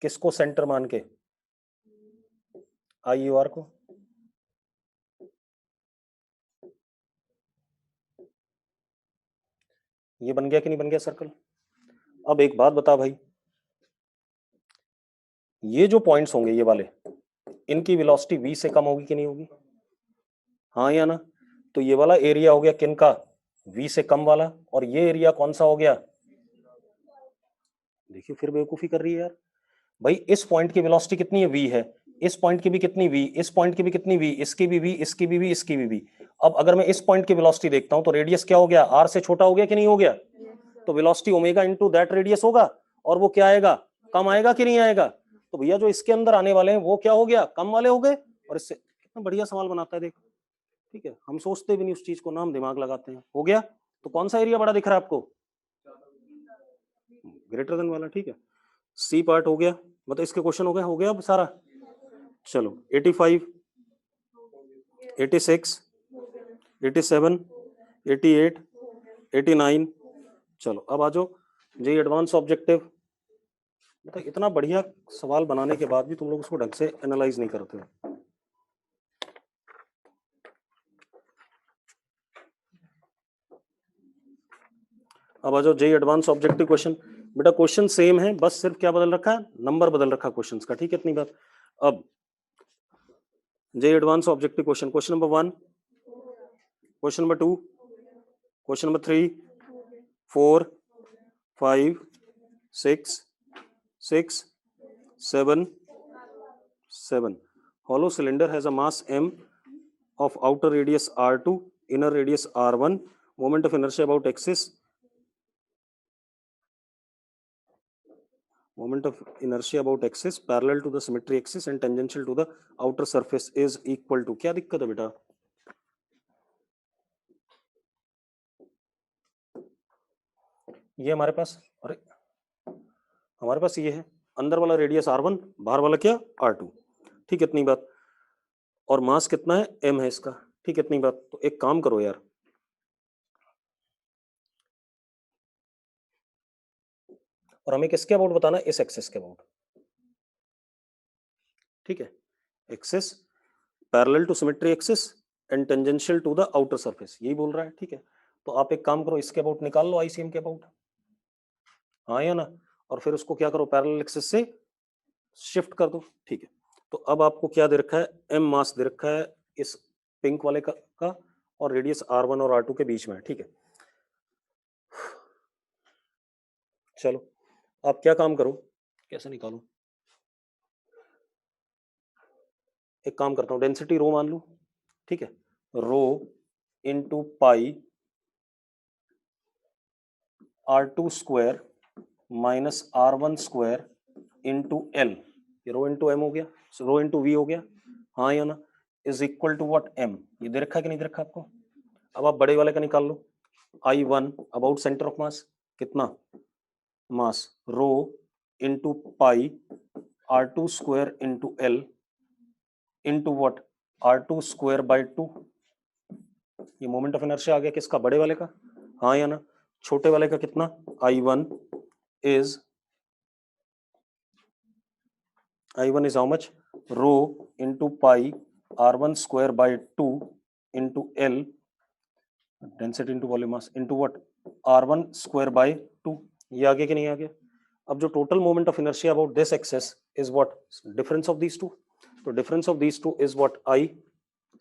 किसको सेंटर मान के? IUR को। ये बन गया कि नहीं बन गया सर्कल? अब एक बात बता भाई, ये जो पॉइंट्स होंगे ये वाले, इनकी वेलोसिटी v से कम होगी कि नहीं होगी? हाँ या ना? तो ये वाला एरिया हो गया किनका? v से कम वाला। और ये एरिया कौन सा हो गया? देखिए फिर बेवकूफी कर रही है यार। भाई इस पॉइंट की वेलोसिटी कितनी है? v है। इस पॉइंट की भी कितनी? v। इस पॉइंट की भी कितनी? v। इसकी भी v, इसकी भी v, इसकी भी v। अब अगर मैं इस पॉइंट की वेलोसिटी देखता हूं तो रेडियस क्या हो गया? r से छोटा हो गया कि नहीं हो गया? तो velocity omega into that radius होगा, और वो क्या आएगा? कम आएगा कि नहीं आएगा? तो भैया जो इसके अंदर आने वाले हैं वो क्या हो गया? कम वाले हो गए। और इससे कितना बढ़िया सवाल बनाता है देख। ठीक है, हम सोचते भी नहीं उस चीज को ना, हम दिमाग लगाते हैं। हो गया। तो कौन सा एरिया बड़ा दिख रहा है आपको? ग्रेटर देन वाला। ठीक है, सी पार्ट हो गया। मतलब इसके क्वेश्चन हो गया अब सारा। चलो 85, 86, 87, 88, 89। चलो अब आ जाओ जी एडवांस ऑब्जेक्टिव। मतलब इतना बढ़िया सवाल बनाने के बाद भी तुम लोग उसको ढंग से एनालाइज नहीं करते हो। अब आ जाओ जे एडवांस ऑब्जेक्टिव क्वेश्चन। बेटा क्वेश्चन सेम है, बस सिर्फ क्या बदल रखा है? नंबर बदल रखा क्वेश्चन का। ठीक है, इतनी बात। अब J advance objective question, question number 1, question number 2, question number 3, 4, 5, 6, 6, 7, 7। Hollow cylinder has a mass m of outer radius r2, inner radius r1, moment of inertia about axis, moment of inertia about axis parallel to the symmetry axis and tangential to the outer surface is equal to, क्या दिक्कत है बेटा? ये हमारे पास, अरे हमारे पास ये है, अंदर वाला रेडियस r1, बाहर वाला क्या? r2। ठीक है, इतनी बात। और मास कितना है? m है इसका। ठीक है, इतनी बात। तो एक काम करो यार, और हमें किसके अबाउट बताना है? इस एक्सिस के अबाउट। ठीक है, axis parallel to symmetry axis and tangential to the outer surface, यही बोल रहा है। ठीक है, तो आप एक काम करो, इसके अबाउट निकाल लो, आईसीएम के अबाउट। हाँ या ना? और फिर उसको क्या करो? पैरेलल एक्सिस से शिफ्ट कर दो। ठीक है, तो अब आपको क्या दे रखा है? एम मास दे रखा है इस पिंक वाले का और रेडियस r1 और r2 के बीच में है। ठीक है, चलो आप क्या काम करो, कैसे निकालो? एक काम करता हूँ, डेंसिटी रो मान लूँ। ठीक है, rho into pi r2 square minus r1 square into L. ये रो इंटू एम हो गया, रो इंटू वी हो गया। हाँ या ना, is equal to what m, ये दे रखा है कि नहीं दे रखा आपको। अब आप बड़े वाले का निकाल लो, I1 about centre of mass कितना, mass rho into pi R2 square into L into what R2 square by 2। ये मोमेंट ऑफ इनर्शिया आ गया किसका, बड़े वाले का, हाँ या ना। छोटे वाले का कितना, I1 is how much, rho into pi r1 square by 2 into L density into volume mass into what r1 square by 2। ये आ गया कि नहीं आ गया। अब जो total moment of inertia about this axis is what, difference of these two. तो difference of these two is what I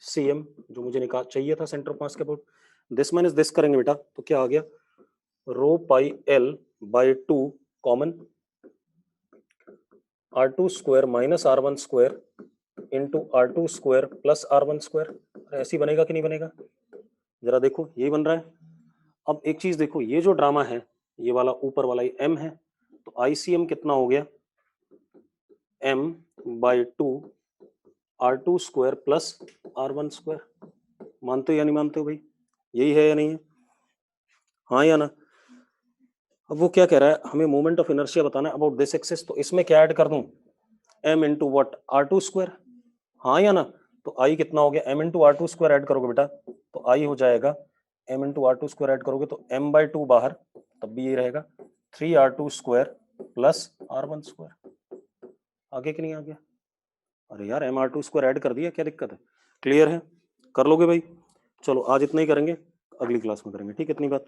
C M, जो मुझे निकाल चाहिए था सेंटर ऑफ मास के अबाउट। दिस माइनस दिस करेंगे बेटा तो क्या आ गया, rho pi L by 2 common R2 square minus R1 square into R2 square plus R1 square. ऐसे ही बनेगा कि नहीं बनेगा, जरा देखो यही बन रहा है। अब एक चीज देखो, ये जो ड्रामा है ये वाला ऊपर वाला ये m है, तो ICM कितना हो गया, m by 2 R2 square plus R1 square. मानते हो या नहीं मानते हो भाई, यही है या नहीं है, हाँ या ना। अब वो क्या कह रहा है, हमें मोमेंट ऑफ इनर्शिया बताना है अबाउट दिस एक्सिस, तो इसमें क्या ऐड कर दूं, m into what R2 square, हाँ या ना। तो I कितना हो गया, m into R2 square add करोगे बेटा तो I हो जाएगा m into R2 square add करोगे तो m बाई 2 बाहर, तब भी ये रहेगा 3R2 square plus R1 square. आगे कि नहीं आ गया, अरे यार M R2 स्क्वायर ऐड कर दिया, क्या दिक्कत है, क्लियर है, कर लोगे भाई। चलो आज इतना ही करेंगे, अगली क्लास में करेंगे, ठीक है, इतनी बात।